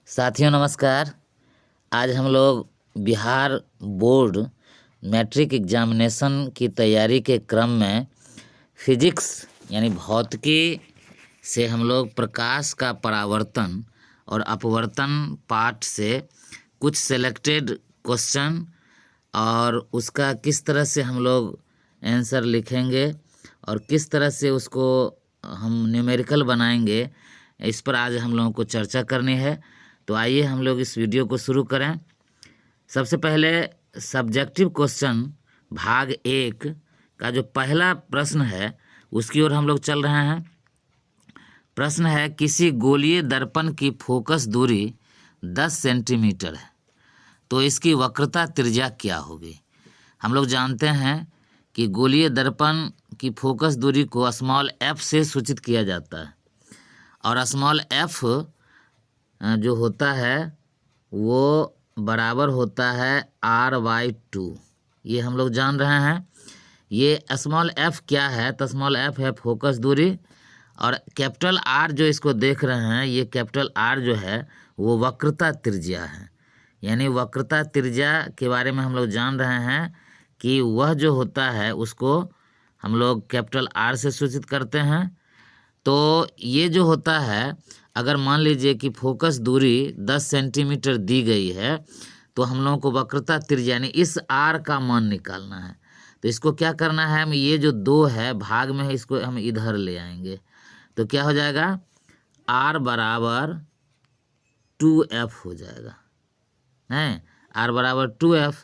साथियों नमस्कार। आज हम लोग बिहार बोर्ड मैट्रिक एग्जामिनेशन की तैयारी के क्रम में फिजिक्स यानी भौतिकी से हम लोग प्रकाश का परावर्तन और अपवर्तन पाठ से कुछ सेलेक्टेड क्वेश्चन और उसका किस तरह से हम लोग आंसर लिखेंगे और किस तरह से उसको हम न्यूमेरिकल बनाएंगे, इस पर आज हम लोगों को चर्चा करनी है। तो आइए हम लोग इस वीडियो को शुरू करें। सबसे पहले सब्जेक्टिव क्वेश्चन भाग 1 का जो पहला प्रश्न है उसकी ओर हम लोग चल रहे हैं। प्रश्न है, किसी गोलीय दर्पण की फोकस दूरी 10 सेंटीमीटर है तो इसकी वक्रता त्रिज्या क्या होगी। हम लोग जानते हैं कि गोलीय दर्पण की फोकस दूरी को स्मॉल एफ से सूचित किया जाता है और स्मॉल एफ जो होता है वो बराबर होता है R/2। ये हम लोग जान रहे हैं। ये स्मॉल एफ क्या है तो स्मॉल एफ है फोकस दूरी और कैपिटल आर जो इसको देख रहे हैं, ये कैपिटल आर जो है वो वक्रता त्रिज्या है। यानी वक्रता त्रिज्या के बारे में हम लोग जान रहे हैं कि वह जो होता है उसको हम लोग कैपिटल आर से सूचित करते हैं। तो ये जो होता है, अगर मान लीजिए कि फोकस दूरी 10 सेंटीमीटर दी गई है तो हम लोगों को वक्रता त्रिज्या यानी इस आर का मान निकालना है। तो इसको क्या करना है, हम ये जो 2 है भाग में है इसको हम इधर ले आएंगे तो क्या हो जाएगा, R बराबर 2F हो जाएगा है। R बराबर 2F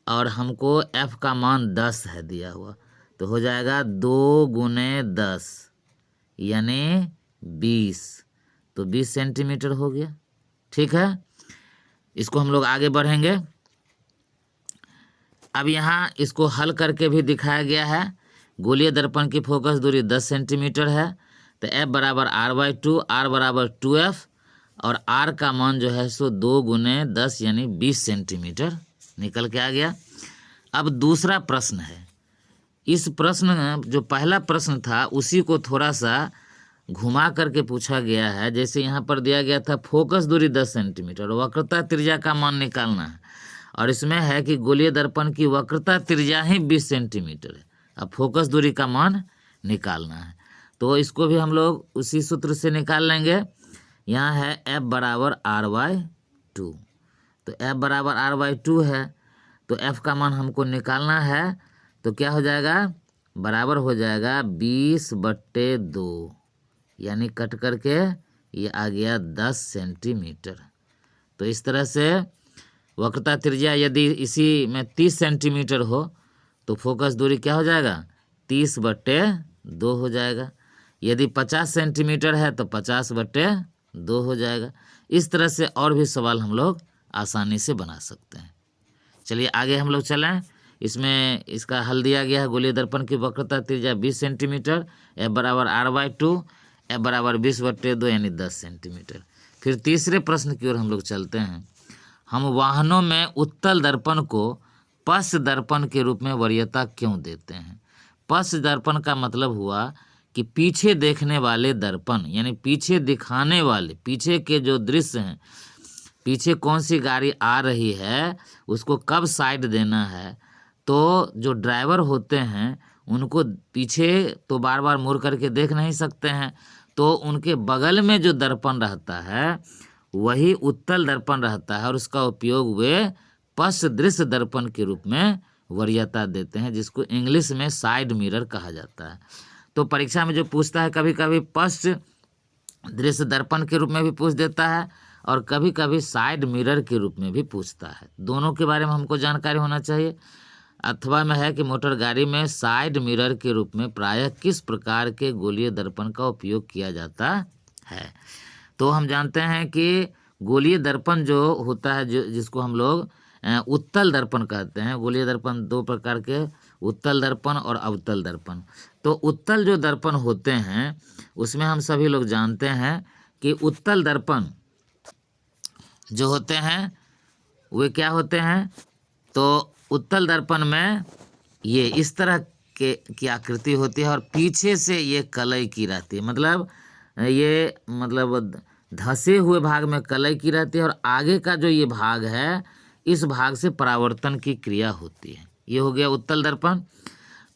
और हमको F का मान 10 है दिया हुआ तो हो जाएगा 2 गुने 10 यानी 20। तो 20 सेंटीमीटर हो गया। ठीक है, इसको हम लोग आगे बढ़ेंगे। अब यहाँ इसको हल करके भी दिखाया गया है। गोलीय दर्पण की फोकस दूरी 10 सेंटीमीटर है तो F बराबर R/2, R बराबर 2F और R का मान जो है सो 2 गुने 10 यानी 20 सेंटीमीटर निकल के आ गया। अब दूसरा प्रश्न है। इस प्रश्न जो पहला प्रश्न था उसी को थोड़ा सा घुमा करके पूछा गया है। जैसे यहाँ पर दिया गया था फोकस दूरी 10 सेंटीमीटर, वक्रता त्रिज्या का मान निकालना है और इसमें है कि गोलीय दर्पण की वक्रता त्रिज्या ही 20 सेंटीमीटर है, अब फोकस दूरी का मान निकालना है। तो इसको भी हम लोग उसी सूत्र से निकाल लेंगे। यहाँ है F बराबर R/2, तो F बराबर R/2 है तो F का मान हमको निकालना है तो क्या हो जाएगा, बराबर हो जाएगा 20/2 यानी कट करके ये आ गया 10 सेंटीमीटर। तो इस तरह से वक्रता त्रिज्या यदि इसी में 30 सेंटीमीटर हो तो फोकस दूरी क्या हो जाएगा, 30/2 हो जाएगा। यदि 50 सेंटीमीटर है तो 50/2 हो जाएगा। इस तरह से और भी सवाल हम लोग आसानी से बना सकते हैं। चलिए आगे हम लोग चलें। इसमें इसका हल दिया गया है। गोलीय दर्पण की वक्रता त्रिज्या 20 सेंटीमीटर, F बराबर R/2, F बराबर 20/2 यानी 10 सेंटीमीटर। फिर तीसरे प्रश्न की ओर हम लोग चलते हैं। हम वाहनों में उत्तल दर्पण को पश्च दर्पण के रूप में वरीयता क्यों देते हैं। पश्च दर्पण का मतलब हुआ कि पीछे देखने वाले दर्पण यानी पीछे दिखाने वाले, पीछे के जो दृश्य हैं, पीछे कौन सी गाड़ी आ रही है उसको कब साइड देना है, तो जो ड्राइवर होते हैं उनको पीछे तो बार बार मुड़ करके देख नहीं सकते हैं, तो उनके बगल में जो दर्पण रहता है वही उत्तल दर्पण रहता है और उसका उपयोग वे पश्च दृश्य दर्पण के रूप में वरीयता देते हैं, जिसको इंग्लिश में साइड मिरर कहा जाता है। तो परीक्षा में जो पूछता है कभी कभी पश्च दृश्य दर्पण के रूप में भी पूछ देता है और कभी कभी साइड मिरर के रूप में भी पूछता है। दोनों के बारे में हमको जानकारी होना चाहिए। अथवा में है कि मोटर गाड़ी में साइड मिरर के रूप में प्रायः किस प्रकार के गोलीय दर्पण का उपयोग किया जाता है। तो हम जानते हैं कि गोलीय दर्पण जो होता है, जो जिसको हम लोग उत्तल दर्पण कहते हैं। गोलीय दर्पण 2 प्रकार के, उत्तल दर्पण और अवतल दर्पण। तो उत्तल जो दर्पण होते हैं उसमें हम सभी लोग जानते हैं कि उत्तल दर्पण जो होते हैं वे क्या होते हैं, तो उत्तल दर्पण में ये इस तरह की आकृति होती है और पीछे से ये कलई की रहती है। मतलब ये धंसे हुए भाग में कलई की रहती है और आगे का जो ये भाग है इस भाग से परावर्तन की क्रिया होती है। ये हो गया उत्तल दर्पण।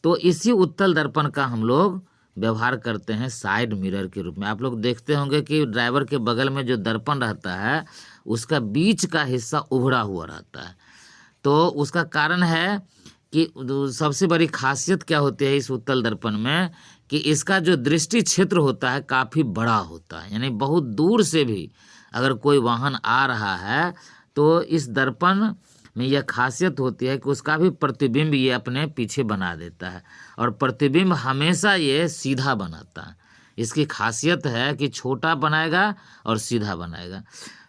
तो इसी उत्तल दर्पण का हम लोग व्यवहार करते हैं साइड मिरर के रूप में। आप लोग देखते होंगे कि ड्राइवर के बगल में जो दर्पण रहता है उसका बीच का हिस्सा उभड़ा हुआ रहता है। तो उसका कारण है कि सबसे बड़ी खासियत क्या होती है इस उत्तल दर्पण में कि इसका जो दृष्टि क्षेत्र होता है काफ़ी बड़ा होता है, यानी बहुत दूर से भी अगर कोई वाहन आ रहा है तो इस दर्पण में यह खासियत होती है कि उसका भी प्रतिबिंब ये अपने पीछे बना देता है और प्रतिबिंब हमेशा ये सीधा बनाता है। इसकी खासियत है कि छोटा बनाएगा और सीधा बनाएगा।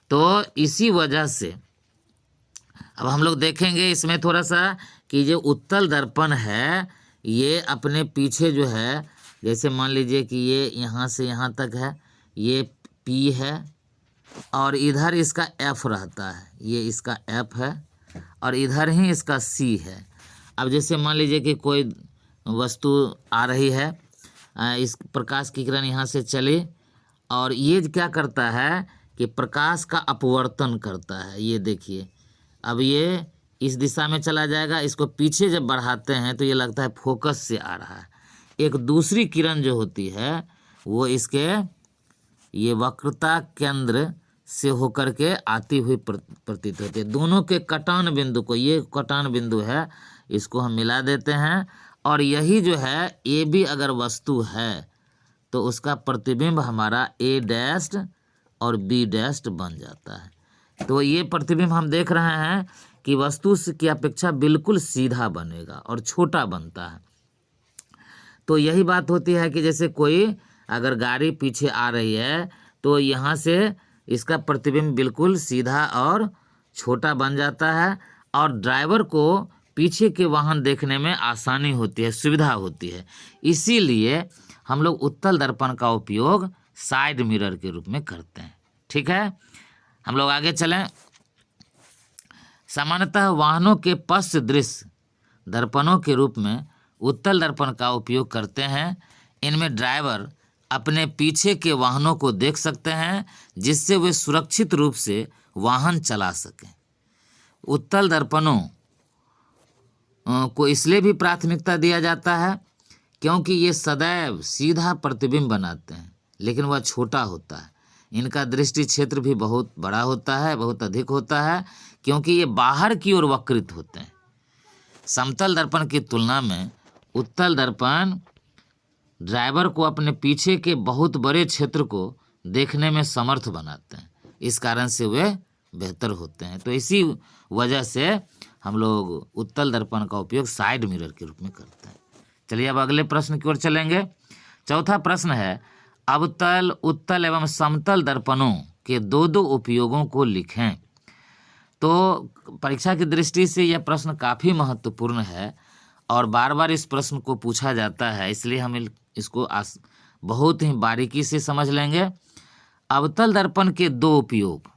तो इसी वजह से अब हम लोग देखेंगे इसमें थोड़ा सा कि जो उत्तल दर्पण है ये अपने पीछे जो है, जैसे मान लीजिए कि ये यहाँ से यहाँ तक है, ये P है और इधर इसका F रहता है, ये इसका F है और इधर ही इसका C है। अब जैसे मान लीजिए कि कोई वस्तु आ रही है, इस प्रकाश की किरण यहाँ से चली और ये क्या करता है कि प्रकाश का अपवर्तन करता है। ये देखिए अब ये इस दिशा में चला जाएगा, इसको पीछे जब बढ़ाते हैं तो ये लगता है फोकस से आ रहा है। एक दूसरी किरण जो होती है वो इसके ये वक्रता केंद्र से होकर के आती हुई प्रतीत होती है। दोनों के कटान बिंदु को, ये कटान बिंदु है, इसको हम मिला देते हैं और यही जो है ए बी अगर वस्तु है तो उसका प्रतिबिंब हमारा ए डैश्ड और बी डैश्ड बन जाता है। तो ये प्रतिबिंब हम देख रहे हैं कि वस्तु की अपेक्षा बिल्कुल सीधा बनेगा और छोटा बनता है। तो यही बात होती है कि जैसे कोई अगर गाड़ी पीछे आ रही है तो यहाँ से इसका प्रतिबिंब बिल्कुल सीधा और छोटा बन जाता है और ड्राइवर को पीछे के वाहन देखने में आसानी होती है, सुविधा होती है। इसीलिए हम लोग उत्तल दर्पण का उपयोग साइड मिरर के रूप में करते हैं। ठीक है, हम लोग आगे चलें। सामान्यतः वाहनों के पश्च दृश्य दर्पणों के रूप में उत्तल दर्पण का उपयोग करते हैं। इनमें ड्राइवर अपने पीछे के वाहनों को देख सकते हैं जिससे वे सुरक्षित रूप से वाहन चला सकें। उत्तल दर्पणों को इसलिए भी प्राथमिकता दिया जाता है क्योंकि ये सदैव सीधा प्रतिबिंब बनाते हैं, लेकिन वह छोटा होता है। इनका दृष्टि क्षेत्र भी बहुत बड़ा होता है, बहुत अधिक होता है, क्योंकि ये बाहर की ओर वक्रित होते हैं। समतल दर्पण की तुलना में उत्तल दर्पण ड्राइवर को अपने पीछे के बहुत बड़े क्षेत्र को देखने में समर्थ बनाते हैं। इस कारण से वे बेहतर होते हैं। तो इसी वजह से हम लोग उत्तल दर्पण का उपयोग साइड मिरर के रूप में करते हैं। चलिए अब अगले प्रश्न की ओर चलेंगे। चौथा प्रश्न है, अवतल, उत्तल एवं समतल दर्पणों के दो दो उपयोगों को लिखें। तो परीक्षा की दृष्टि से यह प्रश्न काफ़ी महत्वपूर्ण है और बार बार इस प्रश्न को पूछा जाता है, इसलिए हम इसको बहुत ही बारीकी से समझ लेंगे। अवतल दर्पण के दो उपयोग,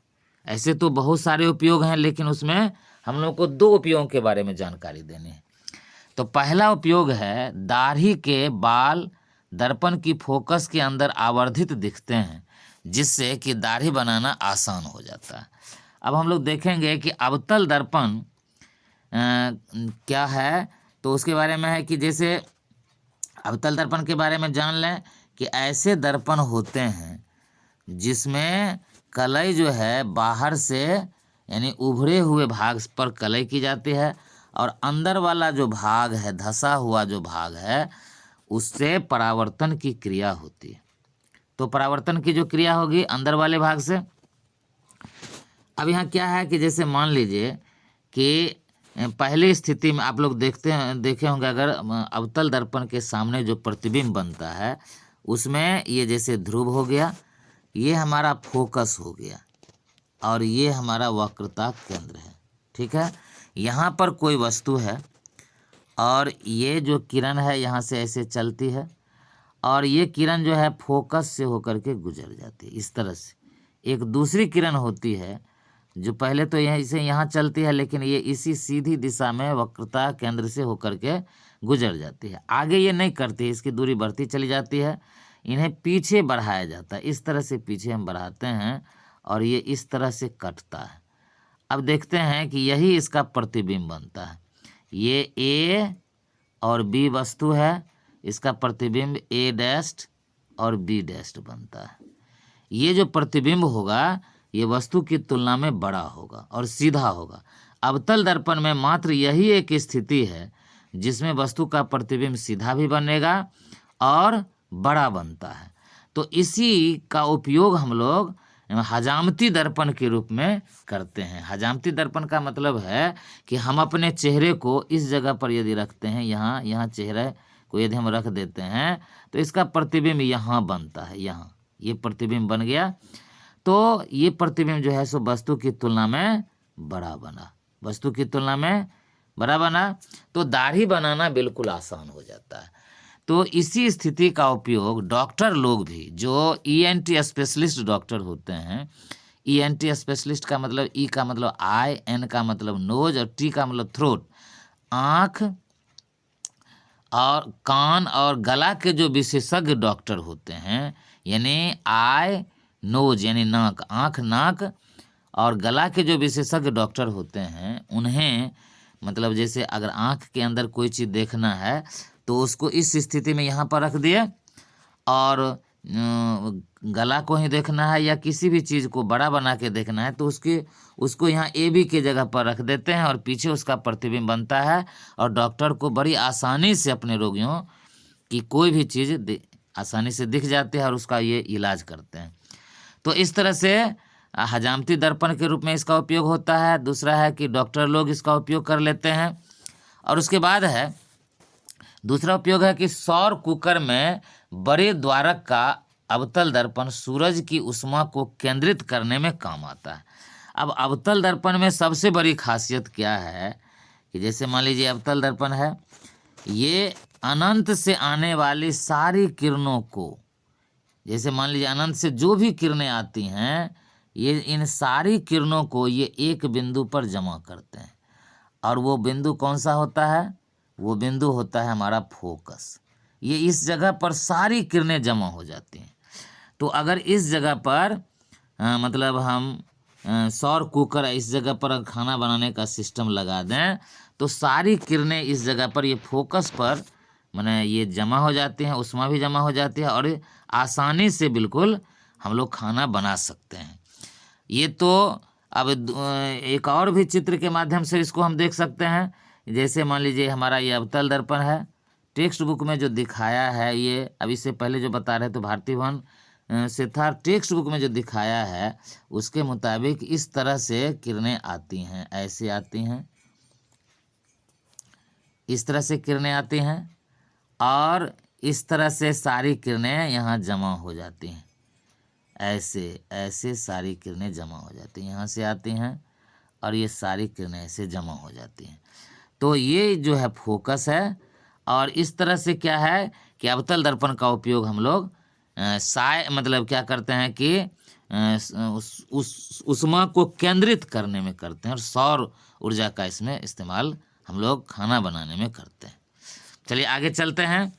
ऐसे तो बहुत सारे उपयोग हैं लेकिन उसमें हम लोग को दो उपयोगों के बारे में जानकारी देनी है। तो पहला उपयोग है, दाढ़ी के बाल दर्पण की फोकस के अंदर आवर्धित दिखते हैं जिससे कि दाढ़ी बनाना आसान हो जाता है। अब हम लोग देखेंगे कि अवतल दर्पण क्या है, तो उसके बारे में है कि जैसे अवतल दर्पण के बारे में जान लें कि ऐसे दर्पण होते हैं जिसमें कलई जो है बाहर से यानी उभरे हुए भाग पर कलई की जाती है और अंदर वाला जो भाग है, धंसा हुआ जो भाग है, उससे परावर्तन की क्रिया होती है। तो परावर्तन की जो क्रिया होगी अंदर वाले भाग से। अब यहाँ क्या है कि जैसे मान लीजिए कि पहली स्थिति में आप लोग देखे होंगे, अगर अवतल दर्पण के सामने जो प्रतिबिंब बनता है उसमें ये जैसे ध्रुव हो गया, ये हमारा फोकस हो गया और ये हमारा वक्रता केंद्र है। ठीक है, यहाँ पर कोई वस्तु है और ये जो किरण है यहाँ से ऐसे चलती है और ये किरण जो है फोकस से होकर के गुजर जाती है। इस तरह से एक दूसरी किरण होती है जो पहले तो यहीं से यहाँ चलती है, लेकिन ये इसी सीधी दिशा में वक्रता केंद्र से होकर के गुजर जाती है। आगे ये नहीं करती है, इसकी दूरी बढ़ती चली जाती है। इन्हें पीछे बढ़ाया जाता है। इस तरह से पीछे हम बढ़ाते हैं और ये इस तरह से कटता है। अब देखते हैं कि यही इसका प्रतिबिंब बनता है। ये ए और बी वस्तु है, इसका प्रतिबिंब ए डैश्ड और बी डैश्ड बनता है। ये जो प्रतिबिंब होगा ये वस्तु की तुलना में बड़ा होगा और सीधा होगा। अवतल दर्पण में मात्र यही एक स्थिति है जिसमें वस्तु का प्रतिबिंब सीधा भी बनेगा और बड़ा बनता है। तो इसी का उपयोग हम लोग हजामती दर्पण के रूप में करते हैं। हजामती दर्पण का मतलब है कि हम अपने चेहरे को इस जगह पर यदि रखते हैं, यहाँ चेहरे को यदि हम रख देते हैं तो इसका प्रतिबिंब यहाँ बनता है। यहाँ ये प्रतिबिंब बन गया, तो ये प्रतिबिंब जो है सो वस्तु की तुलना में बड़ा बना, वस्तु की तुलना में बड़ा बना, तो दाढ़ी बनाना बिल्कुल आसान हो जाता है। तो इसी स्थिति का उपयोग डॉक्टर लोग भी, जो ईएनटी स्पेशलिस्ट डॉक्टर होते हैं, ईएनटी स्पेशलिस्ट का मतलब ई का मतलब आई, एन का मतलब नोज और टी का मतलब थ्रोट, आँख और कान और गला के जो विशेषज्ञ डॉक्टर होते हैं, यानी आई नोज यानी नाक, आँख नाक और गला के जो विशेषज्ञ डॉक्टर होते हैं, उन्हें मतलब जैसे अगर आँख के अंदर कोई चीज़ देखना है तो उसको इस स्थिति में यहाँ पर रख दिए, और गला को ही देखना है या किसी भी चीज़ को बड़ा बना के देखना है तो उसको यहाँ ए बी के जगह पर रख देते हैं और पीछे उसका प्रतिबिंब बनता है, और डॉक्टर को बड़ी आसानी से अपने रोगियों की कोई भी चीज़ आसानी से दिख जाती है और उसका ये इलाज करते हैं। तो इस तरह से हजामती दर्पण के रूप में इसका उपयोग होता है। दूसरा है कि डॉक्टर लोग इसका उपयोग कर लेते हैं। और उसके बाद है दूसरा उपयोग है कि सौर कुकर में बड़े द्वारक का अवतल दर्पण सूरज की ऊष्मा को केंद्रित करने में काम आता है। अब अवतल दर्पण में सबसे बड़ी खासियत क्या है कि जैसे मान लीजिए अवतल दर्पण है, ये अनंत से आने वाली सारी किरणों को, जैसे मान लीजिए अनंत से जो भी किरणें आती हैं, ये इन सारी किरणों को ये एक बिंदु पर जमा करते हैं, और वो बिंदु कौन सा होता है? वो बिंदु होता है हमारा फोकस। ये इस जगह पर सारी किरणें जमा हो जाती हैं। तो अगर इस जगह पर मतलब हम सौर कुकर इस जगह पर खाना बनाने का सिस्टम लगा दें तो सारी किरणें इस जगह पर ये फोकस पर माने ये जमा हो जाती हैं, ऊष्मा भी जमा हो जाती है और आसानी से बिल्कुल हम लोग खाना बना सकते हैं। ये तो अब एक और भी चित्र के माध्यम से इसको हम देख सकते हैं। जैसे मान लीजिए हमारा ये अवतल दर्पण है, टेक्स्ट बुक में जो दिखाया है, ये अभी से पहले जो बता रहे तो भारती भवन से था, टेक्स्ट बुक में जो दिखाया है उसके मुताबिक इस तरह से किरणें आती हैं, ऐसे आती हैं, इस तरह से किरणें आती हैं और इस तरह से सारी किरणें यहाँ जमा हो जाती हैं, ऐसे ऐसे सारी किरणें जमा हो जाती हैं, यहाँ से आती हैं और ये सारी किरणें ऐसे जमा हो जाती हैं। तो ये जो है फोकस है। और इस तरह से क्या है कि अवतल दर्पण का उपयोग हम लोग मतलब क्या करते हैं कि उस ऊष्मा को केंद्रित करने में करते हैं और सौर ऊर्जा का इसमें इस्तेमाल हम लोग खाना बनाने में करते हैं। चलिए आगे चलते हैं।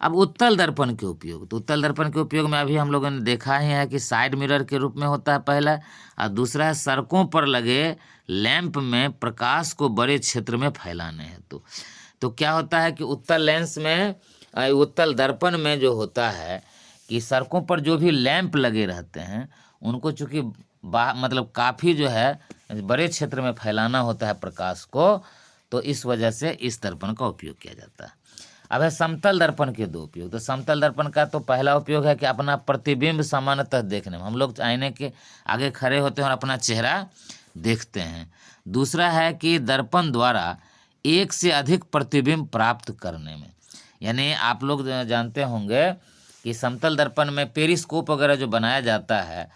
अब उत्तल दर्पण के उपयोग, तो उत्तल दर्पण के उपयोग में अभी हम लोगों ने देखा ही है कि साइड मिरर के रूप में होता है पहला, और दूसरा है सड़कों पर लगे लैंप में प्रकाश को बड़े क्षेत्र में फैलाने हेतु। तो क्या होता है कि उत्तल लेंस में, उत्तल दर्पण में जो होता है कि सड़कों पर जो भी लैंप लगे रहते हैं उनको चूँकि मतलब काफ़ी जो है बड़े क्षेत्र में फैलाना होता है प्रकाश को, तो इस वजह से इस दर्पण का उपयोग किया जाता है। अब है समतल दर्पण के दो उपयोग। तो समतल दर्पण का तो पहला उपयोग है कि अपना प्रतिबिंब सामान्यतः देखने में, हम लोग आईने के आगे खड़े होते हैं और अपना चेहरा देखते हैं। दूसरा है कि दर्पण द्वारा एक से अधिक प्रतिबिंब प्राप्त करने में, यानी आप लोग जानते होंगे कि समतल दर्पण में पेरिस्कोप वगैरह जो बनाया जाता है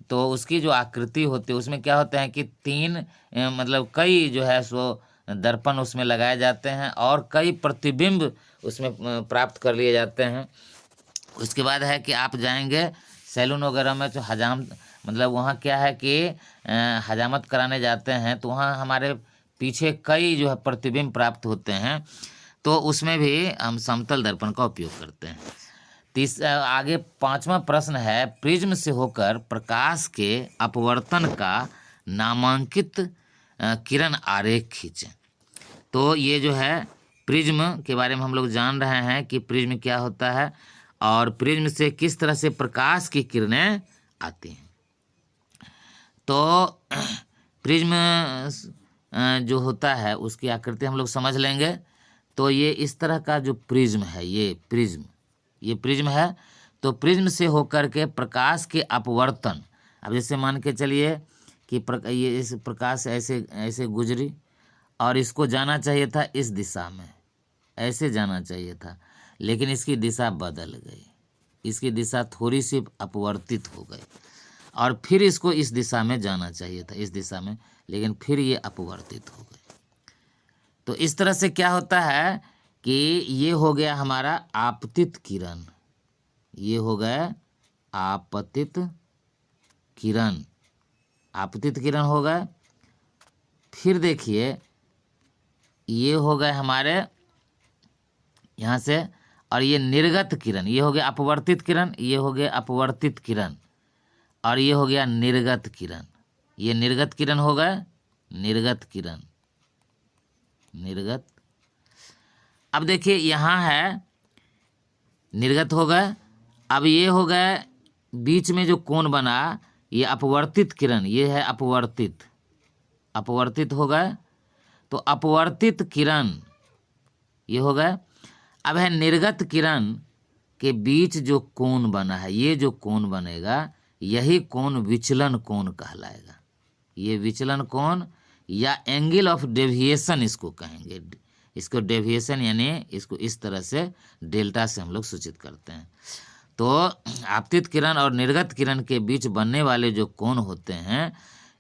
तो उसकी जो आकृति होती है उसमें क्या होता है कि तीन मतलब कई जो है सो दर्पण उसमें लगाए जाते हैं और कई प्रतिबिंब उसमें प्राप्त कर लिए जाते हैं। उसके बाद है कि आप जाएंगे सैलून वगैरह में तो मतलब वहाँ क्या है कि हजामत कराने जाते हैं तो वहाँ हमारे पीछे कई जो है प्रतिबिंब प्राप्त होते हैं, तो उसमें भी हम समतल दर्पण का उपयोग करते हैं। आगे 5वां प्रश्न है, प्रिज्म से होकर प्रकाश के अपवर्तन का नामांकित किरण आरेख खींचें। तो ये जो है प्रिज्म के बारे में हम लोग जान रहे हैं कि प्रिज्म क्या होता है और प्रिज्म से किस तरह से प्रकाश की किरणें आती हैं। तो प्रिज्म जो होता है उसकी आकृति हम लोग समझ लेंगे। तो ये इस तरह का जो प्रिज्म है, ये प्रिज्म है। तो प्रिज्म से होकर के प्रकाश के अपवर्तन, अब जैसे मान के चलिए कि ये इस प्रकाश ऐसे ऐसे गुजरी और इसको जाना चाहिए था इस दिशा में, ऐसे जाना चाहिए था, लेकिन इसकी दिशा बदल गई, इसकी दिशा थोड़ी सी अपवर्तित हो गई और फिर इसको इस दिशा में जाना चाहिए था, इस दिशा में, लेकिन फिर ये अपवर्तित हो गई। तो इस तरह से क्या होता है कि ये हो गया हमारा आपतित किरण, ये हो गया आपतित किरण, आपतित किरण हो गए। फिर देखिए ये हो गए हमारे यहाँ से, और ये निर्गत किरण, ये हो गया अपवर्तित किरण, ये हो गया अपवर्तित किरण, और ये हो गया निर्गत किरण, ये निर्गत किरण हो गए, निर्गत किरण, निर्गत। अब देखिए यहाँ है निर्गत हो गए। अब ये हो गए बीच में जो कोण बना, ये अपवर्तित किरण, ये है अपवर्तित, अपवर्तित हो गए। तो अपवर्तित किरण ये हो गए। अब है निर्गत किरण के बीच जो कोण बना है, ये जो कोण बनेगा यही कोण विचलन कोण कहलाएगा। ये विचलन कोण या एंगल ऑफ डेविएशन इसको कहेंगे। इसको डेविएशन यानी इसको इस तरह से डेल्टा से हम लोग सूचित करते हैं। तो आपतित किरण और निर्गत किरण के बीच बनने वाले जो कोण होते हैं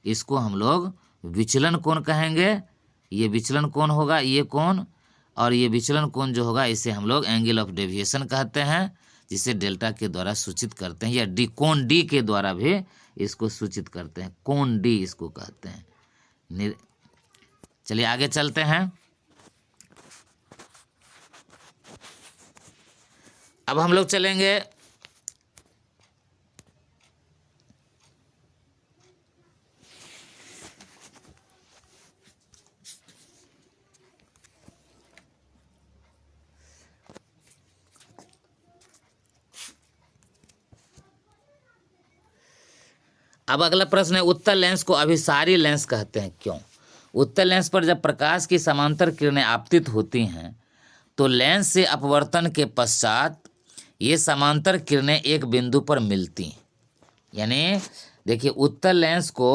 इसको हम लोग विचलन कोण कहेंगे। ये विचलन कोण होगा, ये कोण, और ये विचलन कोण जो होगा इसे हम लोग एंगल ऑफ डेविएशन कहते हैं, जिसे डेल्टा के द्वारा सूचित करते हैं, या डी कोण डी के द्वारा भी इसको सूचित करते हैं, कोण डी इसको कहते हैं। चलिए आगे चलते हैं। अब हम लोग चलेंगे अब अगला प्रश्न है, उत्तल लेंस को अभिसारी लेंस कहते हैं, क्यों? उत्तल लेंस पर जब प्रकाश की समांतर किरणें आपतित होती हैं तो लेंस से अपवर्तन के पश्चात ये समांतर किरणें एक बिंदु पर मिलती हैं। यानी देखिए उत्तल लेंस को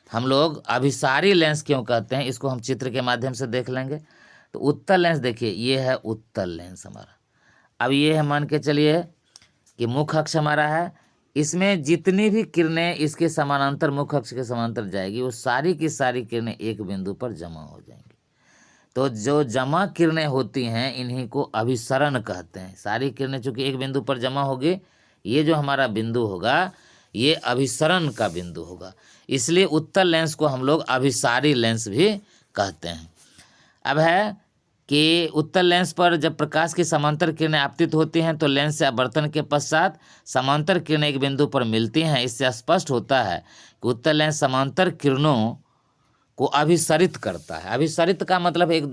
हम लोग अभिसारी लेंस क्यों कहते हैं, इसको हम चित्र के माध्यम से देख लेंगे। तो उत्तल लेंस देखिए, ये है उत्तल लेंस हमारा। अब ये है, मान के चलिए कि मुख्य अक्ष हमारा है, इसमें जितनी भी किरणें इसके समानांतर मुख्य अक्ष के समानांतर जाएगी वो सारी की सारी किरणें एक बिंदु पर जमा हो जाएंगी। तो जो जमा किरणें होती हैं इन्हीं को अभिसरण कहते हैं। सारी किरणें चूंकि एक बिंदु पर जमा होगी, ये जो हमारा बिंदु होगा ये अभिसरण का बिंदु होगा, इसलिए उत्तल लेंस को हम लोग अभिसारी लेंस भी कहते हैं। अब है कि उत्तल लेंस पर जब प्रकाश की समांतर किरणें आपतित होती हैं तो लेंस से अपवर्तन के पश्चात समांतर किरणें एक बिंदु पर मिलती हैं। इससे स्पष्ट होता है कि उत्तल लेंस समांतर किरणों को अभिसरित करता है। अभिसरित का मतलब एक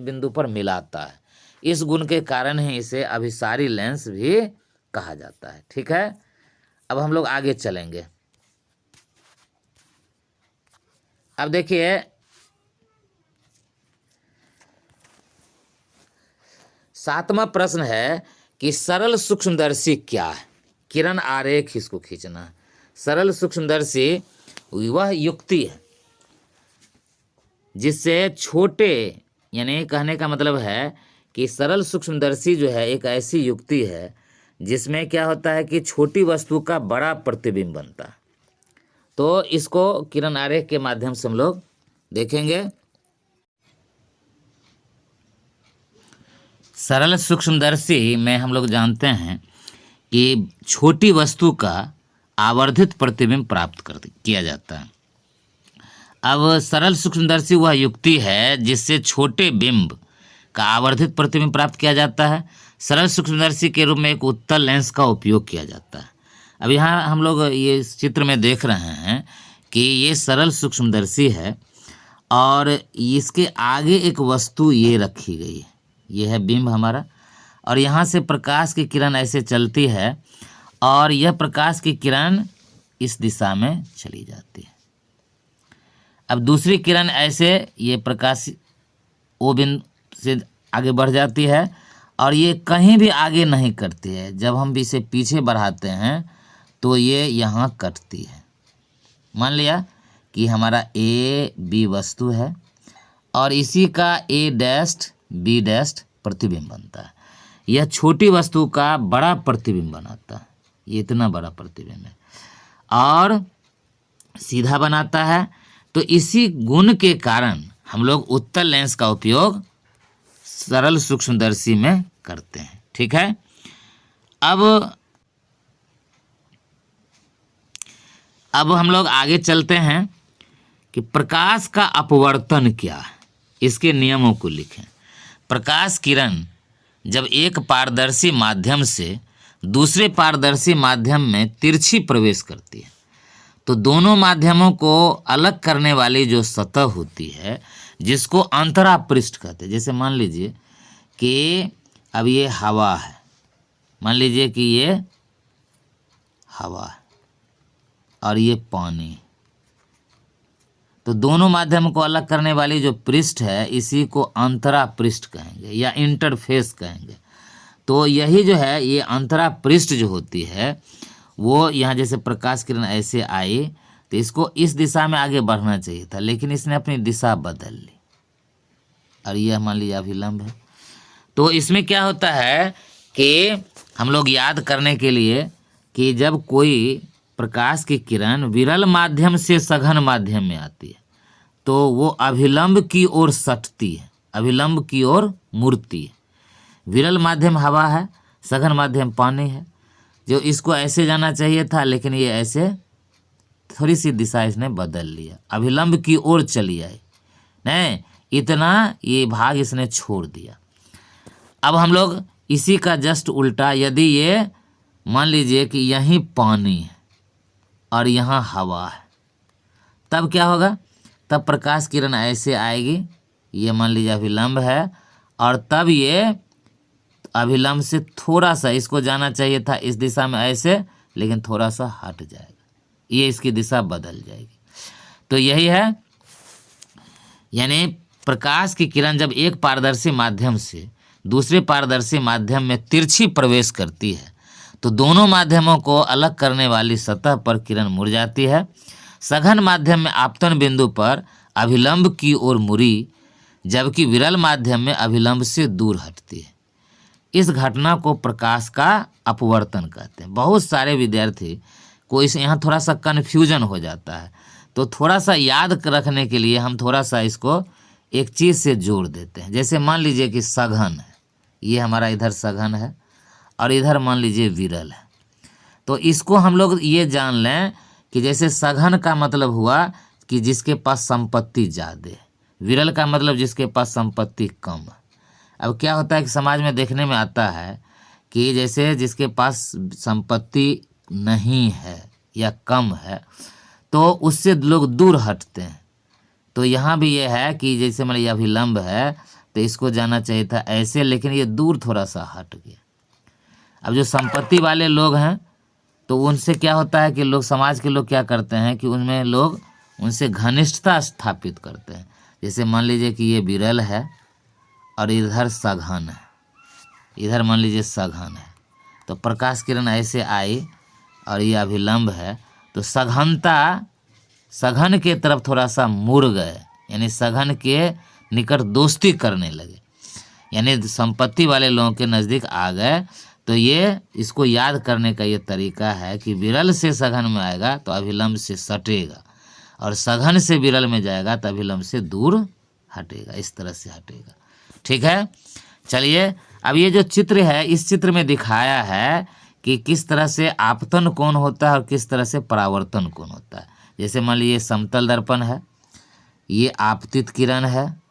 बिंदु पर मिलाता है। इस गुण के कारण ही इसे अभिसारी लेंस भी कहा जाता है। ठीक है, अब हम लोग आगे चलेंगे। अब देखिए सातवां प्रश्न है कि सरल सूक्ष्मदर्शी क्या है? किरण आरेख इसको खींचना है। सरल सूक्ष्मदर्शी वह युक्ति है जिससे छोटे, यानी कहने का मतलब है कि सरल सूक्ष्मदर्शी जो है एक ऐसी युक्ति है जिसमें क्या होता है कि छोटी वस्तु का बड़ा प्रतिबिंब बनता है। तो इसको किरण आरेख के माध्यम से हम लोग देखेंगे। सरल सूक्ष्मदर्शी में हम लोग जानते हैं कि छोटी वस्तु का आवर्धित प्रतिबिंब प्राप्त किया जाता है। अब सरल सूक्ष्मदर्शी वह युक्ति है जिससे छोटे बिंब का आवर्धित प्रतिबिंब प्राप्त किया जाता है। सरल सूक्ष्मदर्शी के रूप में एक उत्तल लेंस का उपयोग किया जाता है। अब यहाँ हम लोग ये इस चित्र में देख रहे हैं कि ये सरल सूक्ष्मदर्शी है और इसके आगे एक वस्तु ये रखी गई है, ये है बिंब हमारा, और यहाँ से प्रकाश की किरण ऐसे चलती है और यह प्रकाश की किरण इस दिशा में चली जाती है। अब दूसरी किरण ऐसे ये प्रकाश ओ बिंदु से आगे बढ़ जाती है और ये कहीं भी आगे नहीं कटती है। जब हम इसे पीछे बढ़ाते हैं तो ये यहाँ कटती है। मान लिया कि हमारा ए बी वस्तु है और इसी का ए डैश्ड बी डैश्ड प्रतिबिंब बनता है। यह छोटी वस्तु का बड़ा प्रतिबिंब बनाता है, ये इतना बड़ा प्रतिबिंब है और सीधा बनाता है। तो इसी गुण के कारण हम लोग उत्तल लेंस का उपयोग सरल सूक्ष्मदर्शी में करते हैं। ठीक है, अब हम लोग आगे चलते हैं कि प्रकाश का अपवर्तन क्या है, इसके नियमों को लिखें। प्रकाश किरण जब एक पारदर्शी माध्यम से दूसरे पारदर्शी माध्यम में तिरछी प्रवेश करती है तो दोनों माध्यमों को अलग करने वाली जो सतह होती है जिसको अंतरा पृष्ठ कहते हैं। जैसे मान लीजिए कि अब ये हवा है, मान लीजिए कि ये हवा है और ये पानी, तो दोनों माध्यम को अलग करने वाली जो पृष्ठ है इसी को अंतरा पृष्ठ कहेंगे या इंटरफेस कहेंगे। तो यही जो है ये अंतरा पृष्ठ जो होती है वो यहाँ जैसे प्रकाश किरण ऐसे आई तो इसको इस दिशा में आगे बढ़ना चाहिए था, लेकिन इसने अपनी दिशा बदल ली और यह मान लीजिए अभिलंब है। तो इसमें क्या होता है कि हम लोग याद करने के लिए कि जब कोई प्रकाश की किरण विरल माध्यम से सघन माध्यम में आती है तो वो अभिलंब की ओर सटती है, अभिलंब की ओर मुड़ती है। विरल माध्यम हवा है, सघन माध्यम पानी है। जो इसको ऐसे जाना चाहिए था लेकिन ये ऐसे थोड़ी सी दिशा इसने बदल लिया, अभिलंब की ओर चली आई, नहीं इतना ये भाग इसने छोड़ दिया। अब हम लोग इसी का जस्ट उल्टा, यदि ये मान लीजिए कि यहीं पानी है और यहाँ हवा है, तब क्या होगा, तब प्रकाश किरण ऐसे आएगी, ये मान लीजिए अभिलंब है और तब ये अभिलंब से थोड़ा सा इसको जाना चाहिए था इस दिशा में ऐसे, लेकिन थोड़ा सा हट जाएगा, ये इसकी दिशा बदल जाएगी। तो यही है, यानी प्रकाश की किरण जब एक पारदर्शी माध्यम से दूसरे पारदर्शी माध्यम में तिरछी प्रवेश करती है तो दोनों माध्यमों को अलग करने वाली सतह पर किरण मुड़ जाती है। सघन माध्यम में आपतन बिंदु पर अभिलंब की ओर मुड़ी, जबकि विरल माध्यम में अभिलंब से दूर हटती है। इस घटना को प्रकाश का अपवर्तन कहते हैं। बहुत सारे विद्यार्थी को इस यहाँ थोड़ा सा कन्फ्यूजन हो जाता है, तो थोड़ा सा याद रखने के लिए हम थोड़ा सा इसको एक चीज़ से जोड़ देते हैं। जैसे मान लीजिए कि सघन है, ये हमारा इधर सघन है और इधर मान लीजिए विरल है, तो इसको हम लोग ये जान लें कि जैसे सघन का मतलब हुआ कि जिसके पास संपत्ति ज़्यादा है, विरल का मतलब जिसके पास संपत्ति कम है। अब क्या होता है कि समाज में देखने में आता है कि जैसे जिसके पास संपत्ति नहीं है या कम है तो उससे लोग दूर हटते हैं। तो यहाँ भी ये है कि जैसे मतलब ये अभिलंब है तो इसको जाना चाहिए था ऐसे, लेकिन ये दूर थोड़ा सा हट गया। अब जो संपत्ति वाले लोग हैं तो उनसे क्या होता है कि लोग, समाज के लोग क्या करते हैं कि उनमें लोग उनसे घनिष्ठता स्थापित करते हैं। जैसे मान लीजिए कि ये विरल है और इधर सघन है, इधर मान लीजिए सघन है, तो प्रकाश किरण ऐसे आई और ये अभिलंब है तो सघनता, सघन के तरफ थोड़ा सा मुड़ गए, यानी सघन के निकट दोस्ती करने लगे, यानी संपत्ति वाले लोगों के नज़दीक आ गए। तो ये इसको याद करने का ये तरीका है कि विरल से सघन में आएगा तो अभिलंब से सटेगा और सघन से विरल में जाएगा तो अभिलंब से दूर हटेगा, इस तरह से हटेगा। ठीक है, चलिए अब ये जो चित्र है इस चित्र में दिखाया है कि किस तरह से आपतन कोण होता है और किस तरह से परावर्तन कोण होता है। जैसे मान लीजिए समतल दर्पण है, ये आपतित किरण है,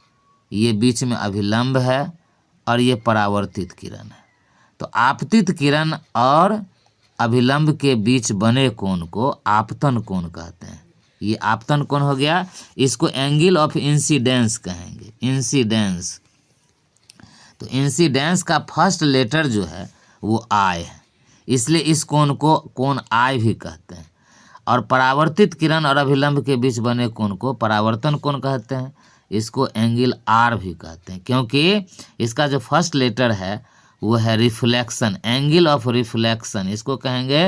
ये बीच में अभिलंब है और ये परावर्तित किरण है। तो आपतित किरण और अभिलंब के बीच बने कोण को आपतन कोण कहते हैं। ये आपतन कोण हो गया। इसको एंगल ऑफ इंसिडेंस कहेंगे, इंसिडेंस। तो इंसिडेंस का फर्स्ट लेटर जो है वो आई है, इसलिए इस कोण को कोण आई भी कहते हैं। और परावर्तित किरण और अभिलंब के बीच बने कोण को परावर्तन कोण कहते हैं। इसको एंगल आर भी कहते हैं, क्योंकि इसका जो फर्स्ट लेटर है वो है रिफ्लेक्शन, एंगल ऑफ रिफ्लेक्शन। इसको कहेंगे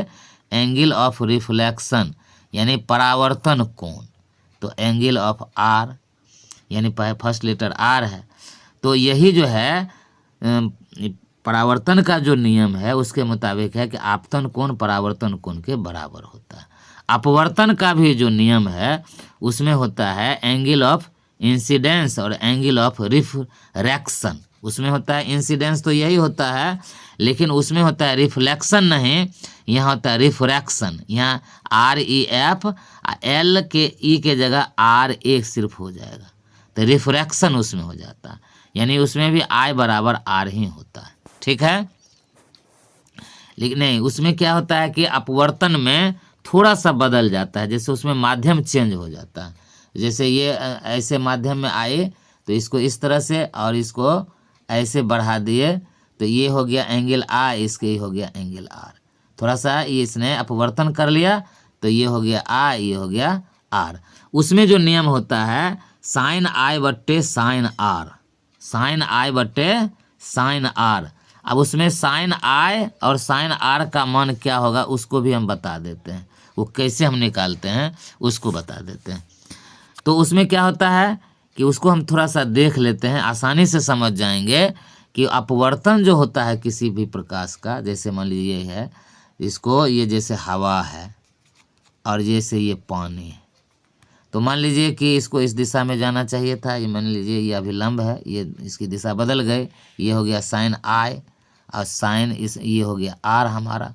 एंगल ऑफ रिफ्लेक्शन, यानी परावर्तन कोण। तो एंगल ऑफ आर, यानी फर्स्ट लेटर आर है। तो यही जो है परावर्तन का जो नियम है उसके मुताबिक है कि आपतन कोण परावर्तन कोण के बराबर होता है। अपवर्तन का भी जो नियम है उसमें होता है एंगल ऑफ इंसिडेंस और एंगल ऑफ रिफ्रैक्शन। उसमें होता है इंसिडेंस, तो यही होता है, लेकिन उसमें होता है रिफ्लेक्शन नहीं, यहाँ होता है रिफ्रैक्शन। यहाँ REF, L के E के जगह R सिर्फ हो जाएगा, तो रिफ्रैक्शन उसमें हो जाता है, यानी उसमें भी I बराबर R ही होता है। ठीक है, लेकिन नहीं, उसमें क्या होता है कि अपवर्तन में थोड़ा सा बदल जाता है, जैसे उसमें माध्यम चेंज हो जाता है। जैसे ये ऐसे माध्यम में आए तो इसको इस तरह से और इसको ऐसे बढ़ा दिए तो ये हो गया एंगल I, इसके ये हो गया एंगल R। थोड़ा सा ये इसने अपवर्तन कर लिया तो ये हो गया I, ये हो गया R। उसमें जो नियम होता है साइन I बट्टे साइन R, साइन I बट्टे साइन R। अब उसमें साइन I और साइन R का मान क्या होगा उसको भी हम बता देते हैं, वो कैसे हम निकालते हैं उसको बता देते हैं। तो उसमें क्या होता है कि उसको हम थोड़ा सा देख लेते हैं, आसानी से समझ जाएंगे कि अपवर्तन जो होता है किसी भी प्रकाश का, जैसे मान लीजिए ये है, इसको ये जैसे हवा है और जैसे ये पानी है, तो मान लीजिए कि इसको इस दिशा में जाना चाहिए था, ये मान लीजिए ये अभिलंब है, ये इसकी दिशा बदल गई, ये हो गया साइन I और साइन इस ये हो गया R हमारा।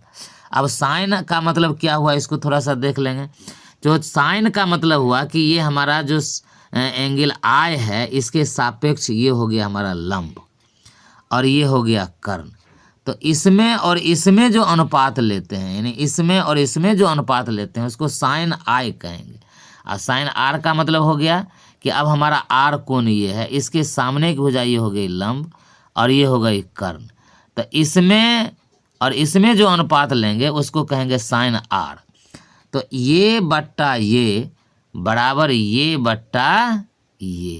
अब साइन का मतलब क्या हुआ इसको थोड़ा सा देख लेंगे। जो साइन का मतलब हुआ कि ये हमारा जो एंगल I है इसके सापेक्ष ये हो गया हमारा लंब और ये हो गया कर्ण। तो इसमें और इसमें जो अनुपात लेते हैं, यानी इसमें और इसमें जो अनुपात लेते हैं उसको साइन I कहेंगे। और साइन R का मतलब हो गया कि अब हमारा R कोण ये है, इसके सामने की भुजा ये हो गई लंब और ये हो गई कर्ण। तो इसमें और इसमें जो अनुपात लेंगे उसको कहेंगे साइन R। तो ये बट्टा ये बराबर ये बट्टा ये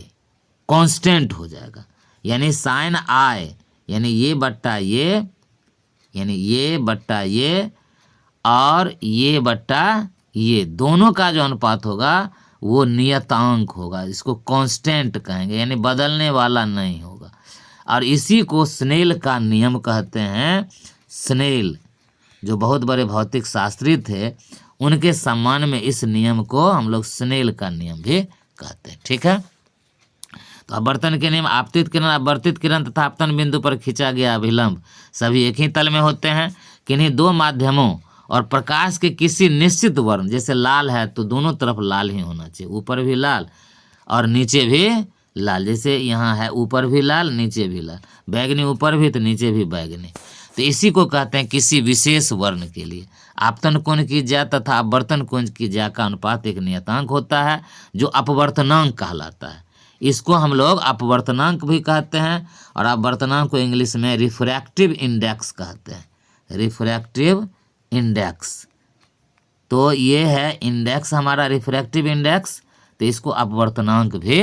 कांस्टेंट हो जाएगा, यानी साइन I यानी ये बट्टा ये, यानी ये बट्टा ये और ये बट्टा ये दोनों का जो अनुपात होगा वो नियतांक होगा, इसको कांस्टेंट कहेंगे, यानी बदलने वाला नहीं होगा। और इसी को स्नेल का नियम कहते हैं। स्नेल जो बहुत बड़े भौतिक शास्त्री थे, उनके सम्मान में इस नियम को हम लोग स्नेल का नियम भी कहते हैं। ठीक है, तो अपवर्तन के नियम आपतित किरण, अपवर्तित किरण तथा आपतन बिंदु पर खींचा गया अभिलंब सभी एक ही तल में होते हैं। किन्हीं दो माध्यमों और प्रकाश के किसी निश्चित वर्ण, जैसे लाल है तो दोनों तरफ लाल ही होना चाहिए, ऊपर भी लाल और नीचे भी लाल, जैसे यहाँ है ऊपर भी लाल नीचे भी लाल, बैगनी ऊपर भी तो नीचे भी बैगनी। तो इसी को कहते हैं किसी विशेष वर्ण के लिए आपतन कोण की ज्या तथा अपवर्तन कोण की ज्या का अनुपात एक नियतांक होता है जो अपवर्तनांक कहलाता है। इसको हम लोग अपवर्तनांक भी कहते हैं और अपवर्तनांक को इंग्लिश में रिफ्रैक्टिव इंडेक्स कहते हैं, रिफ्रैक्टिव इंडेक्स। तो ये है इंडेक्स हमारा रिफ्रैक्टिव इंडेक्स, तो इसको अपवर्तनांक भी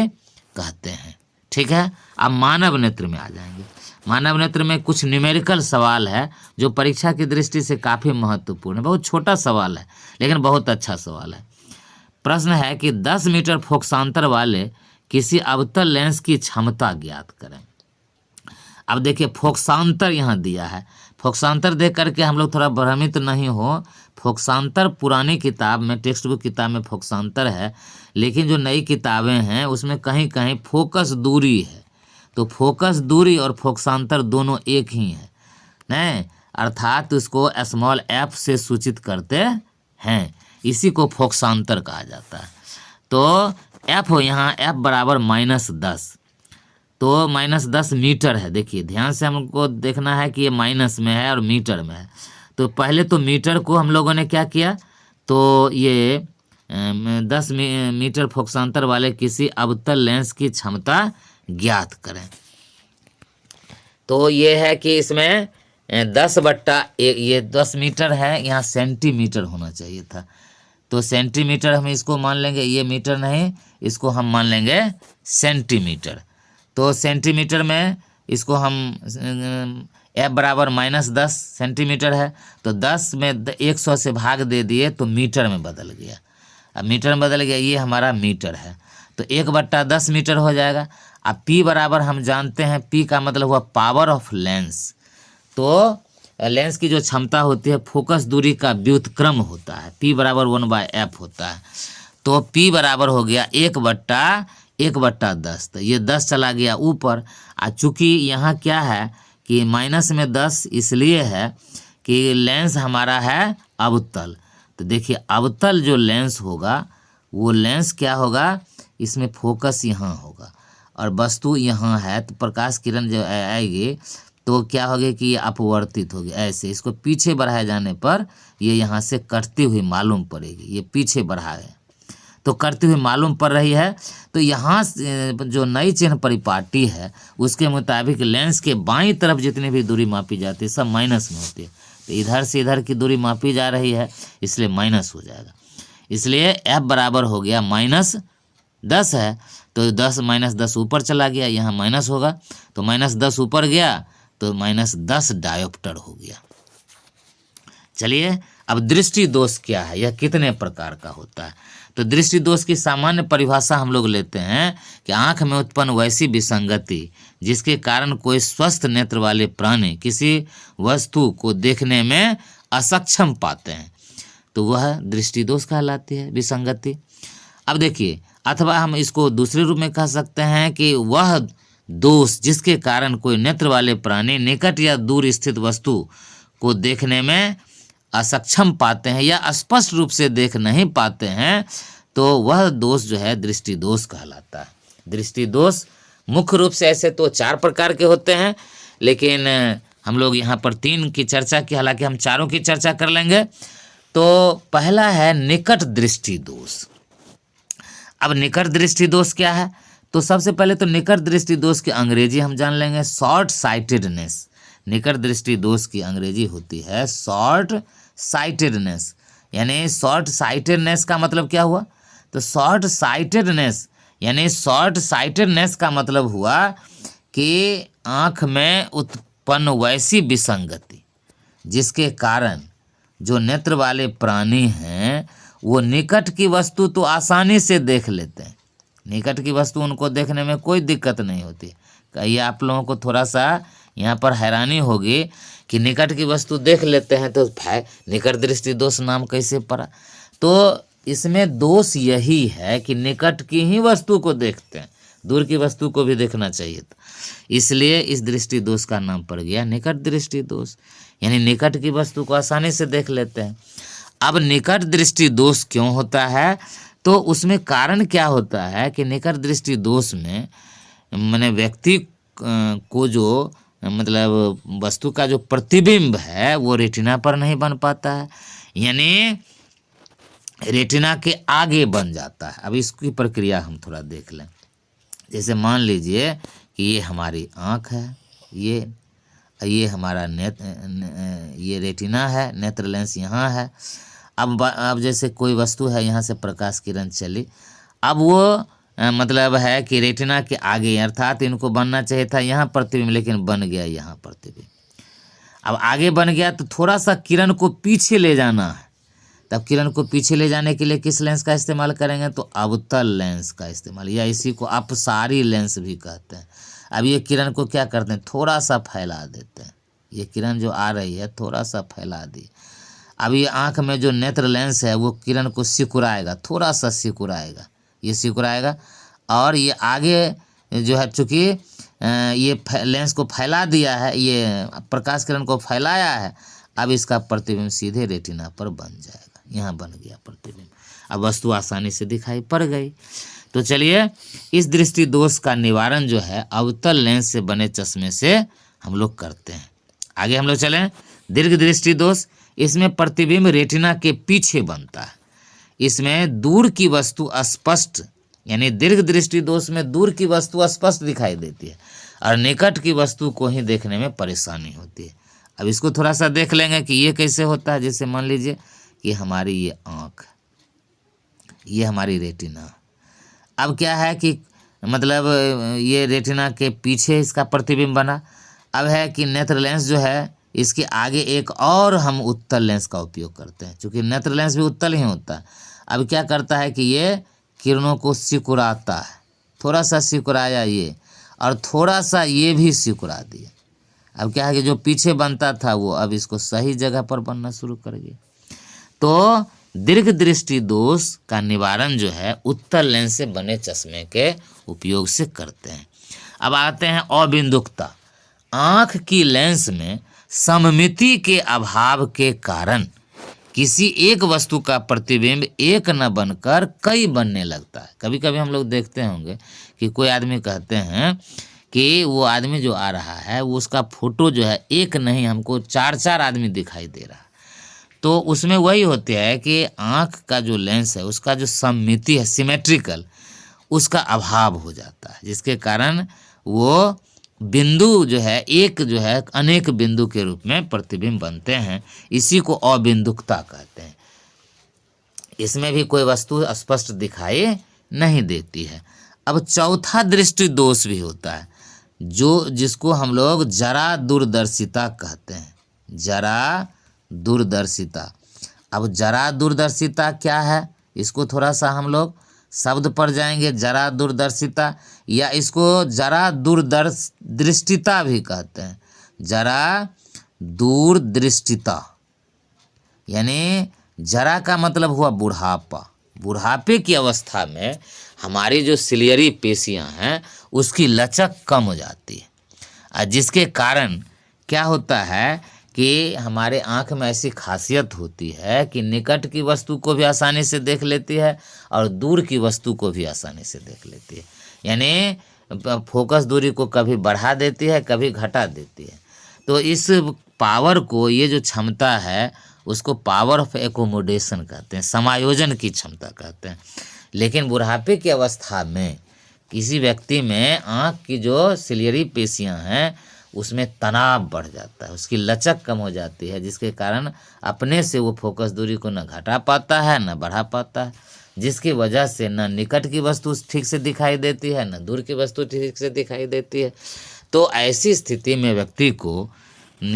कहते हैं। ठीक है, अब मानव नेत्र में आ जाएंगे। मानव नेत्र में कुछ न्यूमेरिकल सवाल है जो परीक्षा की दृष्टि से काफ़ी महत्वपूर्ण है। बहुत छोटा सवाल है लेकिन बहुत अच्छा सवाल है। प्रश्न है कि 10 मीटर फोकसांतर वाले किसी अवतल लेंस की क्षमता ज्ञात करें। अब देखिए फोकसांतर यहाँ दिया है, फोकसांतर देख करके हम लोग थोड़ा भ्रमित नहीं हो। फोकसांतर पुरानी किताब में, टेक्स्ट बुक किताब में फोकसांतर है, लेकिन जो नई किताबें हैं उसमें कहीं कहीं फोकस दूरी है। तो फोकस दूरी और फोकसांतर दोनों एक ही है, नहीं, अर्थात उसको स्मॉल f से सूचित करते हैं, इसी को फोकसांतर कहा जाता है। तो f हो यहाँ f बराबर -10, तो -10 मीटर है। देखिए ध्यान से हमको देखना है कि ये माइनस में है और मीटर में है। तो पहले तो मीटर को हम लोगों ने क्या किया, तो ये 10 मीटर फोकसांतर वाले किसी अवतल लेंस की क्षमता ज्ञात करें। तो ये है कि इसमें 10/1, ये 10 मीटर है, यहाँ सेंटीमीटर होना चाहिए था। तो सेंटीमीटर हम इसको मान लेंगे, ये मीटर नहीं, इसको हम मान लेंगे सेंटीमीटर। तो सेंटीमीटर में इसको हम F बराबर -10 सेंटीमीटर है, तो 10 में 100 से भाग दे दिए तो मीटर में बदल गया। अब मीटर में बदल गया, ये हमारा मीटर है, तो 1/10 मीटर हो जाएगा। अब P बराबर हम जानते हैं, P का मतलब हुआ पावर ऑफ लेंस। तो लेंस की जो क्षमता होती है फोकस दूरी का व्युत्क्रम होता है, P बराबर 1/f होता है। तो P बराबर हो गया 1/10। तो ये 10 चला गया ऊपर। चूँकि यहाँ क्या है कि -10 इसलिए है कि लेंस हमारा है अवतल। तो देखिए अवतल जो लेंस होगा वो लेंस क्या होगा, इसमें फोकस यहाँ होगा और वस्तु यहाँ है, तो प्रकाश किरण जब आएगी तो क्या होगी कि ये अपवर्तित होगी। ऐसे इसको पीछे बढ़ाए जाने पर ये यहाँ से कटती हुई मालूम पड़ेगी, ये पीछे बढ़ा है तो करती हुई मालूम पड़ रही है। तो यहाँ जो नई चिन्ह परिपाटी है उसके मुताबिक लेंस के बाईं तरफ जितनी भी दूरी मापी जाती है सब माइनस में होती है। तो इधर से इधर की दूरी मापी जा रही है, इसलिए माइनस हो जाएगा। इसलिए F बराबर हो गया -10 है, तो 10 -10 ऊपर चला गया, यहाँ माइनस होगा, तो -10 ऊपर गया तो -10 डायोप्टर हो गया। चलिए अब दृष्टि दोष क्या है, यह कितने प्रकार का होता है। तो दृष्टि दोष की सामान्य परिभाषा हम लोग लेते हैं कि आंख में उत्पन्न वैसी विसंगति जिसके कारण कोई स्वस्थ नेत्र वाले प्राणी किसी वस्तु को देखने में असक्षम पाते हैं, तो वह दृष्टि दोष कहलाती है, विसंगति। अब देखिए, अथवा हम इसको दूसरे रूप में कह सकते हैं कि वह दोष जिसके कारण कोई नेत्र वाले प्राणी निकट या दूर स्थित वस्तु को देखने में असक्षम पाते हैं या स्पष्ट रूप से देख नहीं पाते हैं, तो वह दोष जो है दृष्टि दोष कहलाता है। दृष्टि दोष मुख्य रूप से ऐसे तो 4 प्रकार के होते हैं, लेकिन हम लोग यहाँ पर 3 की चर्चा की, हालांकि हम चारों की चर्चा कर लेंगे। तो पहला है निकट दृष्टि दोष। अब निकट दृष्टि दोष क्या है, तो सबसे पहले तो निकट दृष्टि दोष की अंग्रेजी हम जान लेंगे, शॉर्ट साइटेडनेस। निकट दृष्टि दोष की अंग्रेजी होती है शॉर्ट साइटेडनेस। यानी शॉर्ट साइटेडनेस का मतलब क्या हुआ, तो शॉर्ट साइटेडनेस यानी शॉर्ट साइटेडनेस का मतलब हुआ कि आँख में उत्पन्न वैसी विसंगति जिसके कारण जो नेत्र वाले प्राणी हैं वो निकट की वस्तु तो आसानी से देख लेते हैं, निकट की वस्तु उनको देखने में कोई दिक्कत नहीं होती। कहिए आप लोगों को थोड़ा सा यहाँ पर हैरानी होगी कि निकट की वस्तु देख लेते हैं तो निकट दृष्टि दोष नाम कैसे पड़ा। तो इसमें दोष यही है कि निकट की ही वस्तु को देखते हैं, दूर की वस्तु को भी देखना चाहिए था, इसलिए इस दृष्टि दोष का नाम पड़ गया निकट दृष्टि दोष। यानी निकट की वस्तु को आसानी से देख लेते हैं। अब निकट दृष्टि दोष क्यों होता है, तो उसमें कारण क्या होता है कि निकट दृष्टि दोष में माने व्यक्ति को जो मतलब वस्तु का जो प्रतिबिंब है वो रेटिना पर नहीं बन पाता है, यानी रेटिना के आगे बन जाता है। अब इसकी प्रक्रिया हम थोड़ा देख लें। जैसे मान लीजिए कि ये हमारी आँख है, ये हमारा ये रेटिना है, नेत्र लेंस यहाँ है। अब जैसे कोई वस्तु है, यहाँ से प्रकाश किरण चली, अब वो मतलब है कि रेटिना के आगे, अर्थात इनको बनना चाहिए था यहाँ प्रतिबिंब, लेकिन बन गया यहाँ प्रतिबिंब। अब आगे बन गया तो थोड़ा सा किरण को पीछे ले जाना है, तब किरण को पीछे ले जाने के लिए किस लेंस का इस्तेमाल करेंगे, तो अवतल लेंस का इस्तेमाल, या इसी को अपसारी लेंस भी कहते हैं। अब ये किरण को क्या करते हैं, थोड़ा सा फैला देते हैं, ये किरण जो आ रही है थोड़ा सा फैला दी। अब ये आँख में जो नेत्र लेंस है वो किरण को सिकुड़ाएगा, थोड़ा सा सिकुड़ाएगा, ये सिकुड़ाएगा, और ये आगे जो है चूँकि ये लेंस को फैला दिया है, ये प्रकाश किरण को फैलाया है, अब इसका प्रतिबिंब सीधे रेटिना पर बन जाएगा, यहाँ बन गया प्रतिबिंब। अब वस्तु आसानी से दिखाई पड़ गई। तो चलिए इस दृष्टि दोष का निवारण जो है अवतल लेंस से बने चश्मे से हम लोग करते हैं। आगे हम लोग चलें। दीर्घ दृष्टि दोष, इसमें प्रतिबिंब रेटिना के पीछे बनता है। इसमें दूर की वस्तु स्पष्ट, यानी दीर्घ दृष्टि दोष में दूर की वस्तु स्पष्ट दिखाई देती है और निकट की वस्तु को ही देखने में परेशानी होती है। अब इसको थोड़ा सा देख लेंगे कि ये कैसे होता है। जैसे मान लीजिए कि हमारी ये आँख, ये हमारी रेटिना, अब क्या है कि मतलब ये रेटिना के पीछे इसका प्रतिबिंब बना। अब है कि नेत्र लेंस जो है इसके आगे एक और हम उत्तल लेंस का उपयोग करते हैं, क्योंकि नेत्र लेंस भी उत्तल ही होता है। अब क्या करता है कि ये किरणों को सिकुड़ाता है, थोड़ा सा सिकुड़ाया ये और थोड़ा सा ये भी सिकुड़ा दिया। अब क्या है कि जो पीछे बनता था वो अब इसको सही जगह पर बनना शुरू कर गया। तो दीर्घ दृष्टि दोष का निवारण जो है उत्तल लेंस से बने चश्मे के उपयोग से करते हैं। अब आते हैं अबिंदुकता। आँख की लेंस में सममिति के अभाव के कारण किसी एक वस्तु का प्रतिबिंब एक न बनकर कई बनने लगता है। कभी कभी हम लोग देखते होंगे कि कोई आदमी कहते हैं कि वो आदमी जो आ रहा है वो उसका फोटो जो है एक नहीं, हमको चार चार आदमी दिखाई दे रहा है। तो उसमें वही होता है कि आँख का जो लेंस है उसका जो सममिति है, सिमेट्रिकल, उसका अभाव हो जाता है, जिसके कारण वो बिंदु जो है एक जो है अनेक बिंदु के रूप में प्रतिबिंब बनते हैं। इसी को अबिंदुकता कहते हैं। इसमें भी कोई वस्तु स्पष्ट दिखाई नहीं देती है। अब चौथा दृष्टि दोष भी होता है, जो जिसको हम लोग जरा दूरदर्शिता कहते हैं। जरा दूरदर्शिता। अब जरा दूरदर्शिता क्या है, इसको थोड़ा सा हम लोग शब्द पर जाएंगे। जरा दूरदर्शिता, या इसको जरा दूरदृष्टिता भी कहते हैं। जरा दूरदृष्टिता, यानी जरा का मतलब हुआ बुढ़ापा। बुढ़ापे की अवस्था में हमारी जो सिलियरी पेशियां हैं उसकी लचक कम हो जाती है, और जिसके कारण क्या होता है कि हमारे आँख में ऐसी खासियत होती है कि निकट की वस्तु को भी आसानी से देख लेती है और दूर की वस्तु को भी आसानी से देख लेती है। यानी फोकस दूरी को कभी बढ़ा देती है, कभी घटा देती है। तो इस पावर को, ये जो क्षमता है उसको पावर ऑफ एकोमोडेशन कहते हैं, समायोजन की क्षमता कहते हैं। लेकिन बुढ़ापे की अवस्था में किसी व्यक्ति में आँख की जो सिलियरी पेशियाँ हैं उसमें तनाव बढ़ जाता है, उसकी लचक कम हो जाती है, जिसके कारण अपने से वो फोकस दूरी को न घटा पाता है न बढ़ा पाता है, जिसकी वजह से न निकट की वस्तु ठीक से दिखाई देती है न दूर की वस्तु ठीक से दिखाई देती है। तो ऐसी स्थिति में व्यक्ति को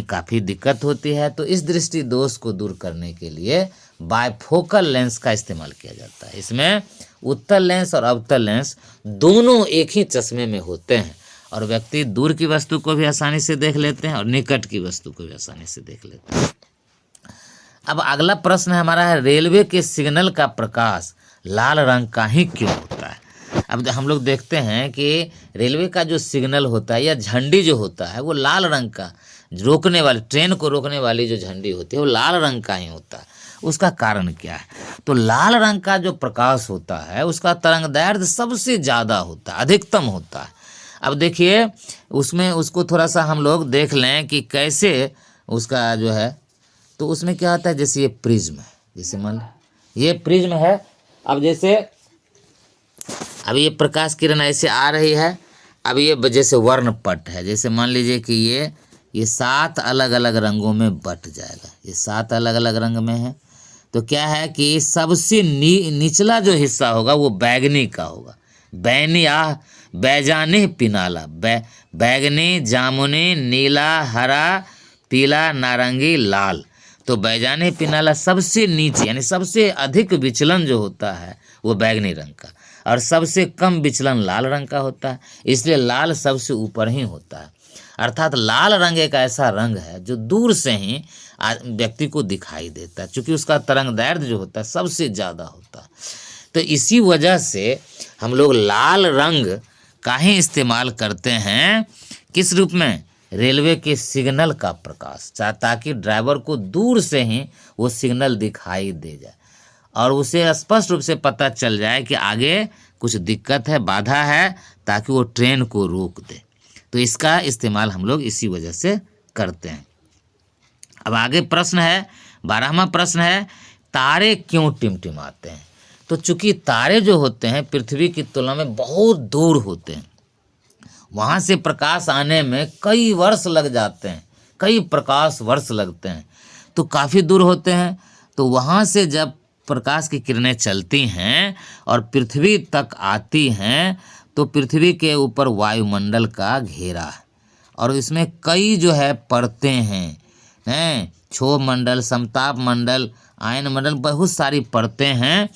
काफ़ी दिक्कत होती है। तो इस दृष्टि दोष को दूर करने के लिए बायफोकल लेंस का इस्तेमाल किया जाता है। इसमें उत्तल लेंस और अवतल लेंस दोनों एक ही चश्मे में होते हैं और व्यक्ति दूर की वस्तु को भी आसानी से देख लेते हैं और निकट की वस्तु को भी आसानी से देख लेते हैं। अब अगला प्रश्न हमारा है, रेलवे के सिग्नल का प्रकाश लाल रंग का ही क्यों होता है? अब हम लोग देखते हैं कि रेलवे का जो सिग्नल होता है या झंडी जो होता है वो लाल रंग का, रोकने वाली, ट्रेन को रोकने वाली जो झंडी होती है वो लाल रंग का ही होता है। उसका कारण क्या है? तो लाल रंग का जो प्रकाश होता है उसका तरंगदैर्घ्य सबसे ज़्यादा होता है, अधिकतम होता है। अब देखिए उसमें उसको थोड़ा सा हम लोग देख लें कि कैसे उसका जो है, तो उसमें क्या होता है, जैसे ये प्रिज्म है, जैसे मान ये प्रिज्म है। अब जैसे अब ये प्रकाश किरण ऐसे आ रही है, अब ये जैसे वर्णपट है, जैसे मान लीजिए कि ये 7 अलग अलग रंगों में बट जाएगा, ये 7 अलग अलग रंग में है। तो क्या है कि सबसे निचला जो हिस्सा होगा वो बैगनी का होगा, बैजानी पिनाला, बैगनी, जामुनी, नीला, हरा, पीला, नारंगी, लाल। तो बैजानी पिनाला सबसे नीचे, यानी सबसे अधिक विचलन जो होता है वो बैगनी रंग का, और सबसे कम विचलन लाल रंग का होता है। इसलिए लाल सबसे ऊपर ही होता है। अर्थात लाल रंग एक ऐसा रंग है जो दूर से ही व्यक्ति को दिखाई देता है, क्योंकि उसका तरंगदैर्घ्य जो होता है सबसे ज़्यादा होता है। तो इसी वजह से हम लोग लाल रंग का ही इस्तेमाल करते हैं, किस रूप में? रेलवे के सिग्नल का प्रकाश, ताकि ड्राइवर को दूर से ही वो सिग्नल दिखाई दे जाए और उसे स्पष्ट रूप से पता चल जाए कि आगे कुछ दिक्कत है, बाधा है, ताकि वो ट्रेन को रोक दे। तो इसका इस्तेमाल हम लोग इसी वजह से करते हैं। अब आगे प्रश्न है, 12वां प्रश्न है, तारे क्यों टिमटिमाते हैं? तो चूंकि तारे जो होते हैं पृथ्वी की तुलना में बहुत दूर होते हैं, वहाँ से प्रकाश आने में कई वर्ष लग जाते हैं, कई प्रकाश वर्ष लगते हैं, तो काफ़ी दूर होते हैं। तो वहाँ से जब प्रकाश की किरणें चलती हैं और पृथ्वी तक आती हैं, तो पृथ्वी के ऊपर वायुमंडल का घेरा है और इसमें कई जो है परतें हैं, क्षोभ मंडल, समताप मंडल, आयन मंडल, बहुत सारी परतें हैं।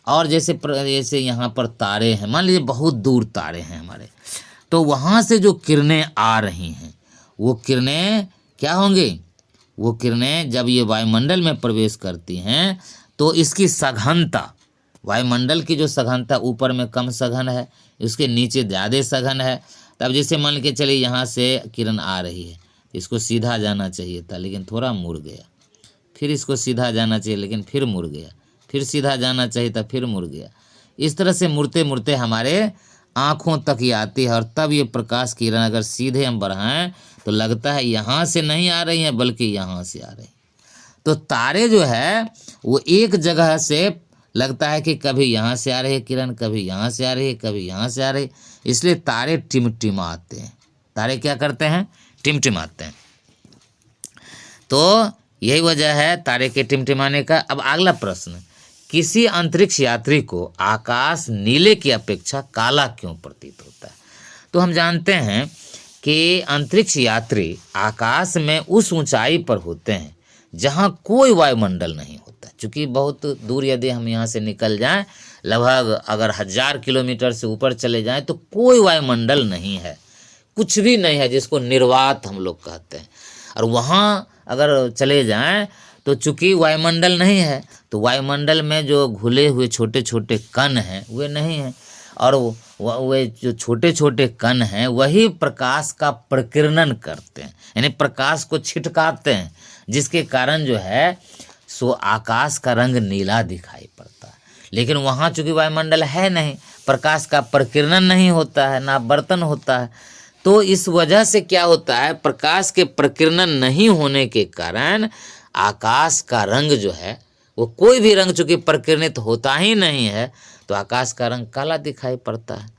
और जैसे यहाँ पर तारे हैं, मान लीजिए बहुत दूर तारे हैं हमारे, तो वहाँ से जो किरणें आ रही हैं वो किरणें क्या होंगी? वो किरणें जब ये वायुमंडल में प्रवेश करती हैं तो इसकी सघनता, वायुमंडल की जो सघनता, ऊपर में कम सघन है, उसके नीचे ज़्यादा सघन है। तब जैसे मान के चलिए यहाँ से किरण आ रही है, इसको सीधा जाना चाहिए था लेकिन थोड़ा मुड़ गया, फिर इसको सीधा जाना चाहिए लेकिन फिर मुड़ गया, फिर सीधा जाना चाहिए था फिर मुड़ गया। इस तरह से मुड़ते मुड़ते हमारे आँखों तक ये आती है और तब ये प्रकाश किरण अगर सीधे हम बढ़ाएं तो लगता है यहाँ से नहीं आ रही हैं बल्कि यहाँ से आ रही। तो तारे जो है वो एक जगह से लगता है कि कभी यहाँ से आ रही है किरण, कभी यहाँ से आ रही है, कभी यहाँ से आ रही, इसलिए तारे टिमटिमाते हैं। तारे क्या करते हैं? टिमटिमाते हैं। तो यही वजह है तारे के टिमटिमाने का। अब अगला प्रश्न, किसी अंतरिक्ष यात्री को आकाश नीले की अपेक्षा काला क्यों प्रतीत होता है? तो हम जानते हैं कि अंतरिक्ष यात्री आकाश में उस ऊंचाई पर होते हैं जहां कोई वायुमंडल नहीं होता। चूँकि बहुत दूर यदि हम यहाँ से निकल जाएं, लगभग अगर 1000 किलोमीटर से ऊपर चले जाएं, तो कोई वायुमंडल नहीं है, कुछ भी नहीं है, जिसको निर्वात हम लोग कहते हैं। और वहाँ अगर चले जाएं तो चूँकि वायुमंडल नहीं है, तो वायुमंडल में जो घुले हुए छोटे छोटे कण हैं वे नहीं हैं, और वे जो छोटे छोटे कण हैं वही प्रकाश का प्रकीर्णन करते हैं, यानी प्रकाश को छिटकाते हैं, जिसके कारण जो है सो आकाश का रंग नीला दिखाई पड़ता है। लेकिन वहाँ चूँकि वायुमंडल है नहीं, प्रकाश का प्रकीर्णन नहीं होता है, ना बर्तन होता है, तो इस वजह से क्या होता है, प्रकाश के प्रकीर्णन नहीं होने के कारण आकाश का रंग जो है वो कोई भी रंग चूँकि प्रकीर्णित होता ही नहीं है, तो आकाश का रंग काला दिखाई पड़ता है।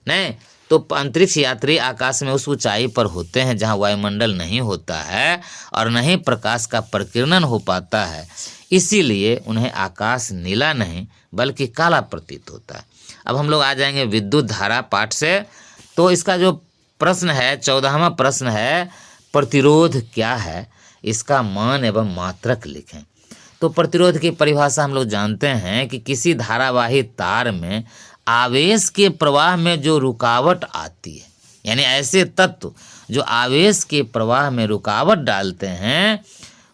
नहीं तो अंतरिक्ष यात्री आकाश में उस ऊंचाई पर होते हैं जहां वायुमंडल नहीं होता है और नहीं प्रकाश का प्रकीर्णन हो पाता है, इसीलिए उन्हें आकाश नीला नहीं बल्कि काला प्रतीत होता है। अब हम लोग आ जाएंगे विद्युत धारा पाठ से। तो इसका जो प्रश्न है, 14वां प्रश्न है, प्रतिरोध क्या है, इसका मान एवं मात्रक लिखें। तो प्रतिरोध की परिभाषा हम लोग जानते हैं कि किसी धारावाही तार में आवेश के प्रवाह में जो रुकावट आती है, यानी ऐसे तत्व जो आवेश के प्रवाह में रुकावट डालते हैं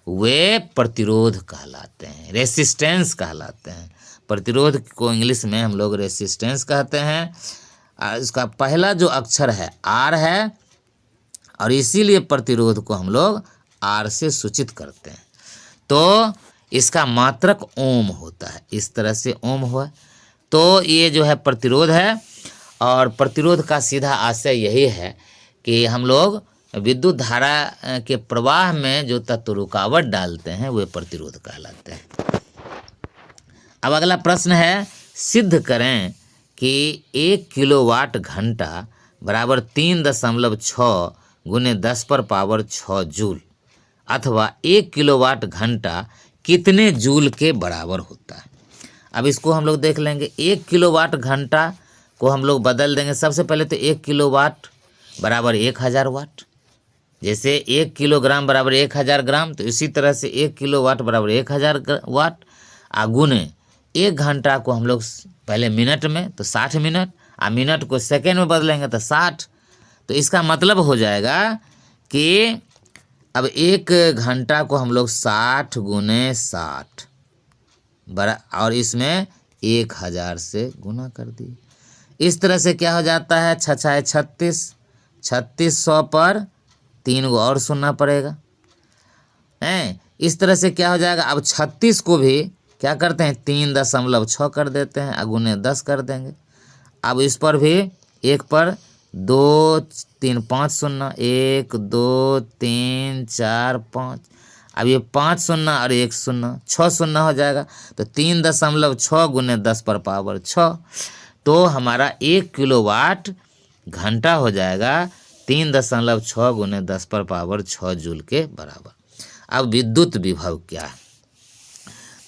वे प्रतिरोध कहलाते हैं, रेसिस्टेंस कहलाते हैं। प्रतिरोध को इंग्लिश में हम लोग रेसिस्टेंस कहते हैं। इसका पहला जो अक्षर है आर है और इसीलिए प्रतिरोध को हम लोग आर से सूचित करते हैं। तो इसका मात्रक ओम होता है, इस तरह से ओम हुआ। तो ये जो है प्रतिरोध है, और प्रतिरोध का सीधा आशय यही है कि हम लोग विद्युत धारा के प्रवाह में जो तत्व रुकावट डालते हैं वे प्रतिरोध कहलाते हैं। अब अगला प्रश्न है, सिद्ध करें कि 1 किलोवाट घंटा बराबर 3.6 गुने 10⁻6 जूल अथवा 1 किलोवाट घंटा कितने जूल के बराबर होता है। अब इसको हम लोग देख लेंगे। 1 किलोवाट घंटा को हम लोग बदल देंगे। सबसे पहले तो 1 किलोवाट बराबर 1000 वाट, जैसे 1 किलोग्राम बराबर 1000 ग्राम, तो इसी तरह से 1 किलोवाट बराबर 1000 वाट गुने 1 घंटा को हम लोग पहले मिनट में तो 60 मिनट, मिनट को सेकेंड में बदलेंगे तो 60। तो इसका मतलब हो जाएगा कि अब 1 घंटा को हम लोग 60 गुने 60 और इसमें 1000 से गुना कर दिए। इस तरह से क्या हो जाता है, 6×6 36, 3600 पर 3 गो और सुनना पड़ेगा हैं। इस तरह से क्या हो जाएगा, अब 36 को भी क्या करते हैं 3.6 कर देते हैं, गुने 10 कर देंगे। अब इस पर भी एक पर 2 3 5 शून्य, 1 2 3 4 5, अब ये 5 शून्य और 1 शून्य, 6 शून्य हो जाएगा। तो 3.6 गुने 10 पर पावर 6, तो हमारा 1 किलोवाट घंटा हो जाएगा 3.6 गुने 10 पर पावर 6 जूल के बराबर। अब विद्युत विभव क्या है?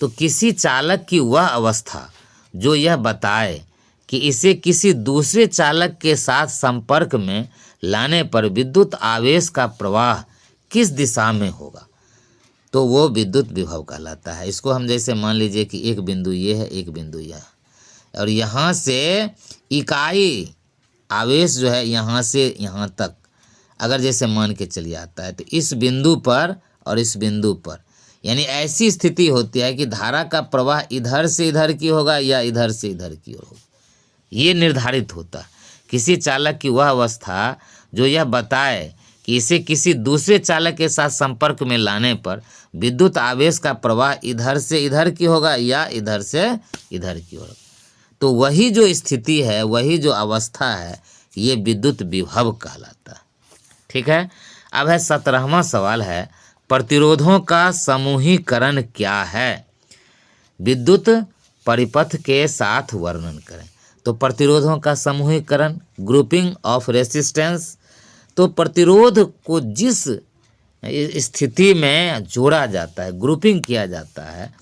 तो किसी चालक की वह अवस्था जो यह बताए कि इसे किसी दूसरे चालक के साथ संपर्क में लाने पर विद्युत आवेश का प्रवाह किस दिशा में होगा, तो वो विद्युत विभव कहलाता है। इसको हम जैसे मान लीजिए कि एक बिंदु ये है, एक बिंदु यह है, और यहाँ से इकाई आवेश जो है यहाँ से यहाँ तक अगर जैसे मान के चलिए आता है, तो इस बिंदु पर और इस बिंदु पर, यानी ऐसी स्थिति होती है कि धारा का प्रवाह इधर से इधर की होगा या इधर से इधर की ओर होगा, ये निर्धारित होता है। किसी चालक की वह अवस्था जो यह बताए कि इसे किसी दूसरे चालक के साथ संपर्क में लाने पर विद्युत आवेश का प्रवाह इधर से इधर की होगा या इधर से इधर की ओर, तो वही जो स्थिति है, वही जो अवस्था है, ये विद्युत विभव कहलाता है। ठीक है। अब है 17वां सवाल है, प्रतिरोधों का समूहीकरण क्या है? विद्युत परिपथ के साथ वर्णन करें। तो प्रतिरोधों का समूहीकरण, ग्रुपिंग ऑफ रेसिस्टेंस, तो प्रतिरोध को जिस स्थिति में जोड़ा जाता है, ग्रुपिंग किया जाता है,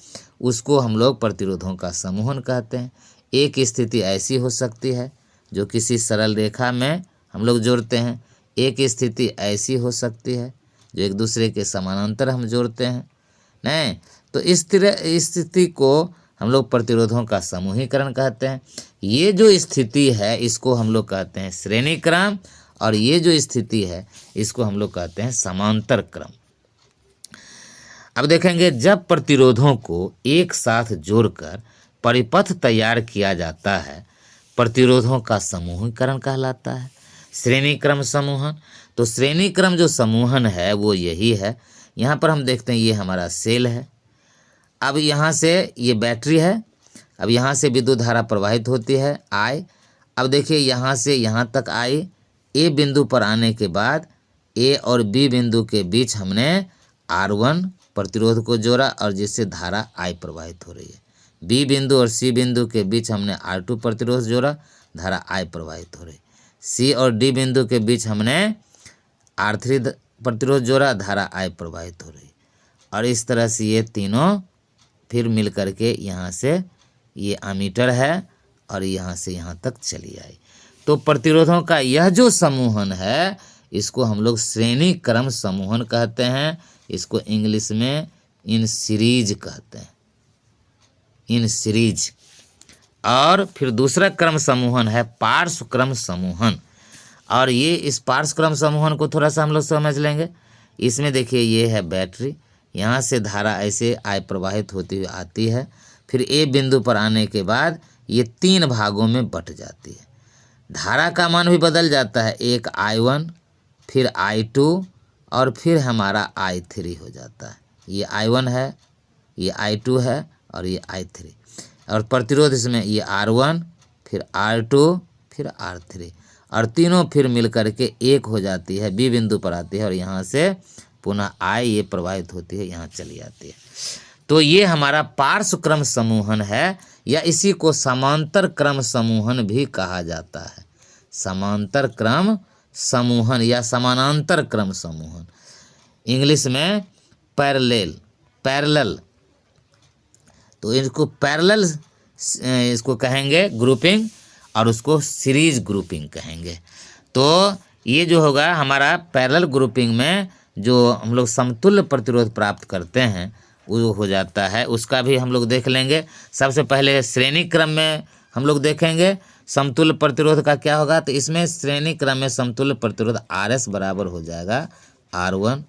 उसको हम लोग प्रतिरोधों का समूहन कहते हैं। एक स्थिति ऐसी हो सकती है जो किसी सरल रेखा में हम लोग जोड़ते हैं, एक स्थिति ऐसी हो सकती है जो एक दूसरे के समानांतर हम जोड़ते हैं, नहीं, तो इस तरह स्थिति को हम लोग प्रतिरोधों का समूहीकरण कहते हैं। ये जो स्थिति है इसको हम लोग कहते हैं श्रेणी क्रम, और ये जो स्थिति है इसको हम लोग कहते हैं समांतर क्रम। अब देखेंगे, जब प्रतिरोधों को एक साथ जोड़कर परिपथ तैयार किया जाता है, प्रतिरोधों का समूहीकरण कहलाता है। श्रेणी क्रम समूहन, तो श्रेणी क्रम जो समूहन है वो यही है। यहाँ पर हम देखते हैं ये हमारा सेल है, अब यहाँ से ये बैटरी है, अब यहाँ से विद्युत धारा प्रवाहित होती है I। अब देखिए यहाँ से यहाँ तक आई, ए बिंदु पर आने के बाद ए और बी बिंदु के बीच हमने R1 प्रतिरोध को जोड़ा और जिससे धारा I प्रवाहित हो रही है। बी बिंदु और सी बिंदु के बीच हमने R2 प्रतिरोध जोड़ा, धारा I प्रवाहित हो रही। सी और डी बिंदु के बीच हमने R3 प्रतिरोध जोड़ा, धारा I प्रवाहित हो रही। और इस तरह से ये तीनों फिर मिल करके यहाँ से ये एमीटर है और यहाँ से यहाँ तक चली आई। तो प्रतिरोधों का यह जो समूहन है इसको हम लोग श्रेणी क्रम समूहन कहते हैं। इसको इंग्लिश में इन सीरीज कहते हैं, इन सीरीज। और फिर दूसरा क्रम समूहन है पार्श्व क्रम समूहन, और ये इस पार्श्व क्रम समूहन को थोड़ा सा हम लोग समझ लेंगे। इसमें देखिए ये है बैटरी, यहाँ से धारा ऐसे I प्रवाहित होती हुई आती है, फिर ए बिंदु पर आने के बाद ये 3 भागों में बट जाती है। धारा का मान भी बदल जाता है, एक I1, फिर I2 और फिर हमारा I3 हो जाता है। ये I1 है, ये I2 है और ये I3, और प्रतिरोध इसमें ये R1, फिर R2, फिर R3, और तीनों फिर मिल करके एक हो जाती है, बी बिंदु पर आती है और यहाँ से पुनः I ये प्रवाहित होती है, यहाँ चली जाती है। तो ये हमारा पार्श्व क्रम समूहन है, या इसी को समांतर क्रम समूहन भी कहा जाता है। समांतर क्रम समूहन या समानांतर क्रम समूहन, इंग्लिश में पैरेलल। तो इसको पैरेलल इसको कहेंगे ग्रुपिंग, और उसको सीरीज ग्रुपिंग कहेंगे। तो ये जो होगा हमारा पैरेलल ग्रुपिंग में जो हम लोग समतुल्य प्रतिरोध प्राप्त करते हैं वो हो जाता है, उसका भी हम लोग देख लेंगे। सबसे पहले श्रेणी क्रम में हम लोग देखेंगे समतुल्य प्रतिरोध का क्या होगा। तो इसमें श्रेणी क्रम में समतुल्य प्रतिरोध RS बराबर हो जाएगा R1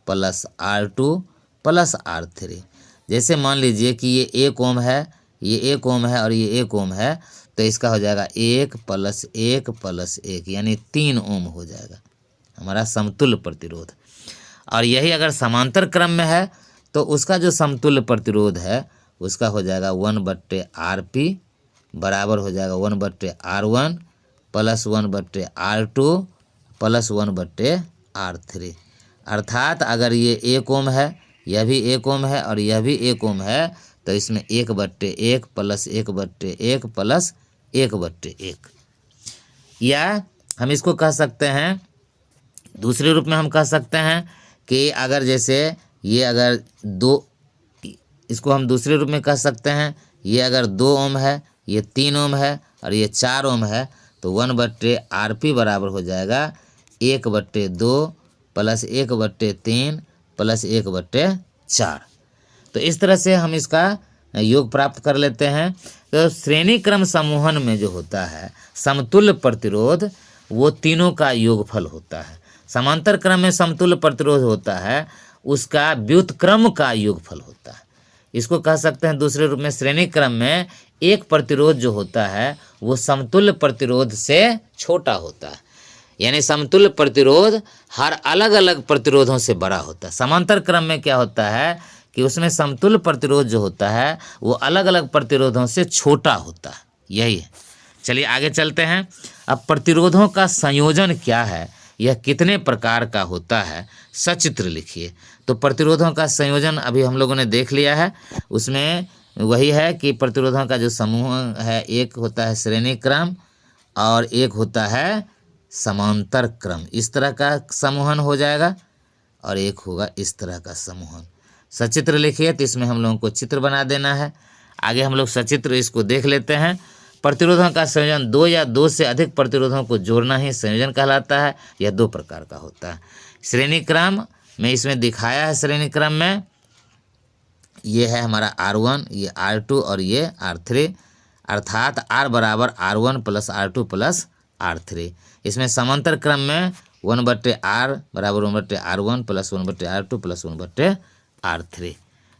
plus R2 plus R3। जैसे मान लीजिए कि ये 1 ओम है, ये 1 ओम है और ये 1 ओम है, तो इसका हो जाएगा 1 प्लस 1 प्लस 1 यानी 3 ओम हो जाएगा हमारा समतुल्य प्रतिरोध। और यही अगर समांतर क्रम में है तो उसका जो समतुल्य प्रतिरोध है उसका हो जाएगा 1/RP बराबर हो जाएगा 1/R1 plus 1/R2 plus 1/R3। अर्थात अगर ये 1 ओम है, यह भी 1 ओम है और यह भी 1 ओम है, तो इसमें 1/1 प्लस 1/1 प्लस 1/1। या हम इसको कह सकते हैं, दूसरे रूप में हम कह सकते हैं कि अगर जैसे ये अगर 2, इसको हम दूसरे रूप में कह सकते हैं, ये अगर 2 ओम है, ये 3 ओम है और ये 4 ओम है, तो 1/RP बराबर हो जाएगा 1/2 प्लस 1/3 प्लस 1/4। तो इस तरह से हम इसका योग प्राप्त कर लेते हैं। तो श्रेणी क्रम समूहन में जो होता है समतुल्य प्रतिरोध, वो तीनों का योगफल होता है। समांतर क्रम में समतुल्य प्रतिरोध होता है, उसका व्युत्क्रम का योगफल होता है। इसको कह सकते हैं दूसरे रूप में, श्रेणी क्रम में एक प्रतिरोध जो होता है वो समतुल्य प्रतिरोध से छोटा होता है, यानी समतुल्य प्रतिरोध हर अलग अलग प्रतिरोधों से बड़ा होता है। समांतर क्रम में क्या होता है कि उसमें समतुल्य प्रतिरोध जो होता है वो अलग अलग प्रतिरोधों से छोटा होता है। यही है। चलिए आगे चलते हैं। अब प्रतिरोधों का संयोजन क्या है, यह कितने प्रकार का होता है, सचित्र लिखिए। तो प्रतिरोधों का संयोजन अभी हम लोगों ने देख लिया है। उसमें वही है कि प्रतिरोधों का जो समूह है, एक होता है श्रेणी क्रम और एक होता है समांतर क्रम। इस तरह का समूहन हो जाएगा और एक होगा इस तरह का समूहन। सचित्र लिखिए, तो इसमें हम लोगों को चित्र बना देना है। आगे हम लोग सचित्र इसको देख लेते हैं। प्रतिरोधों का संयोजन 2 या 2 से अधिक प्रतिरोधों को जोड़ना ही संयोजन कहलाता है। यह 2 प्रकार का होता है। श्रेणी क्रम में इसमें दिखाया है, श्रेणी क्रम में ये है हमारा R1, ये R2 और ये R3, अर्थात R बराबर R1 plus R2 plus R3। इसमें समांतर क्रम में 1/R बराबर 1/R1 plus 1/R2 plus 1/R3।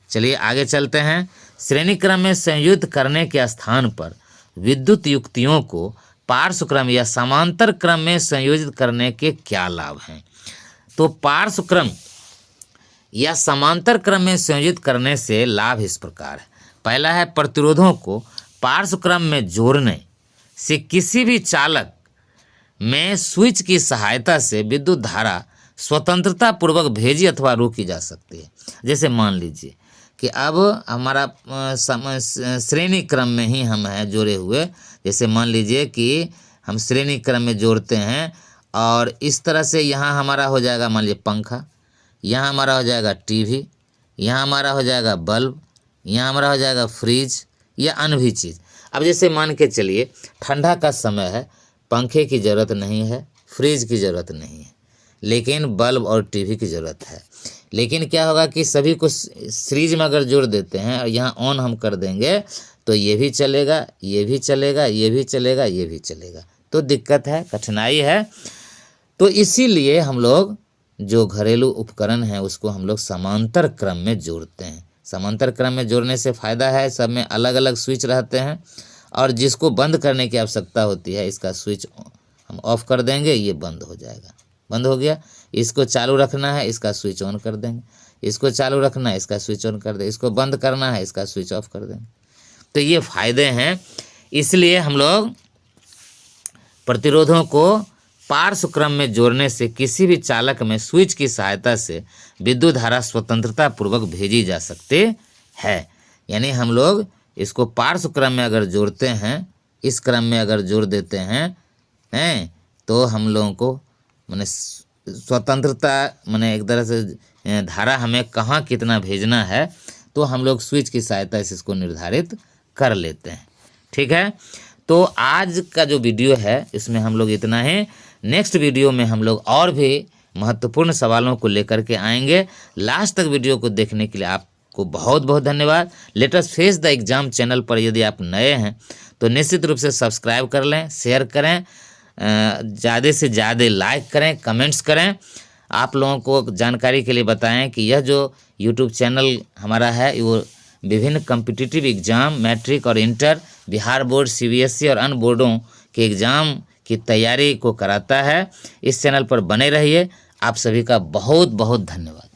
चलिए आगे चलते हैं। श्रेणी क्रम में संयुक्त करने के स्थान पर विद्युत युक्तियों को पार्श्व क्रम या समांतर क्रम में संयोजित करने के क्या लाभ हैं? तो पार्श्व क्रम या समांतर क्रम में संयोजित करने से लाभ इस प्रकार है। पहला है, प्रतिरोधों को पार्श्व क्रम में जोड़ने से किसी भी चालक में स्विच की सहायता से विद्युत धारा स्वतंत्रता पूर्वक भेजी अथवा रोकी जा सकती है। जैसे मान लीजिए कि अब हमारा श्रेणी क्रम में ही हम हैं जोड़े हुए। जैसे मान लीजिए कि हम श्रेणी क्रम में जोड़ते हैं और इस तरह से यहाँ हमारा हो जाएगा, मान लीजिए पंखा, यहाँ हमारा हो जाएगा टीवी, यहाँ हमारा हो जाएगा बल्ब, यहाँ हमारा हो जाएगा फ्रिज या अन्य भी चीज़। अब जैसे मान के चलिए ठंडा का समय है, पंखे की ज़रूरत नहीं है, फ्रिज की ज़रूरत नहीं है, लेकिन बल्ब और टीवी की ज़रूरत है। लेकिन क्या होगा कि सभी को फ्रिज में अगर जोड़ देते हैं और यहाँ ऑन हम कर देंगे तो ये भी चलेगा, ये भी चलेगा, ये भी चलेगा, ये भी चलेगा, तो दिक्कत है, कठिनाई है। तो इसीलिए हम लोग जो घरेलू उपकरण हैं उसको हम लोग समांतर क्रम में जोड़ते हैं। समांतर क्रम में जोड़ने से फ़ायदा है, सब में अलग अलग स्विच रहते हैं और जिसको बंद करने की आवश्यकता होती है इसका स्विच हम ऑफ कर देंगे, ये बंद हो जाएगा, बंद हो गया। इसको चालू रखना है, इसका स्विच ऑन कर देंगे, इसको चालू रखना है, इसका स्विच ऑन कर देंगे, इसको बंद करना है, इसका स्विच ऑफ कर देंगे। तो ये फ़ायदे हैं। इसलिए हम लोग प्रतिरोधों को पार्श्व क्रम में जोड़ने से किसी भी चालक में स्विच की सहायता से विद्युत धारा स्वतंत्रता पूर्वक भेजी जा सकती है। यानी हम लोग इसको पार्श्व क्रम में अगर जोड़ते हैं, इस क्रम में अगर जोड़ देते हैं तो हम लोगों को माने स्वतंत्रता, माने एक तरह से धारा हमें कहाँ कितना भेजना है तो हम लोग स्विच की सहायता से इसको निर्धारित कर लेते हैं। ठीक है, तो आज का जो वीडियो है इसमें हम लोग इतना ही। नेक्स्ट वीडियो में हम लोग और भी महत्वपूर्ण सवालों को लेकर के आएंगे। लास्ट तक वीडियो को देखने के लिए आपको बहुत बहुत धन्यवाद। Let us face the exam channel पर यदि आप नए हैं तो निश्चित रूप से सब्सक्राइब कर लें, शेयर करें, ज़्यादा से ज़्यादा लाइक करें, कमेंट्स करें। आप लोगों को जानकारी के लिए बताएं कि यह जो यूट्यूब चैनल हमारा है वो विभिन्न कॉम्पिटिटिव एग्ज़ाम, मैट्रिक और इंटर, बिहार बोर्ड, सीबीएसई और अन्य बोर्डों के एग्ज़ाम की तैयारी को कराता है। इस चैनल पर बने रहिए। आप सभी का बहुत बहुत धन्यवाद।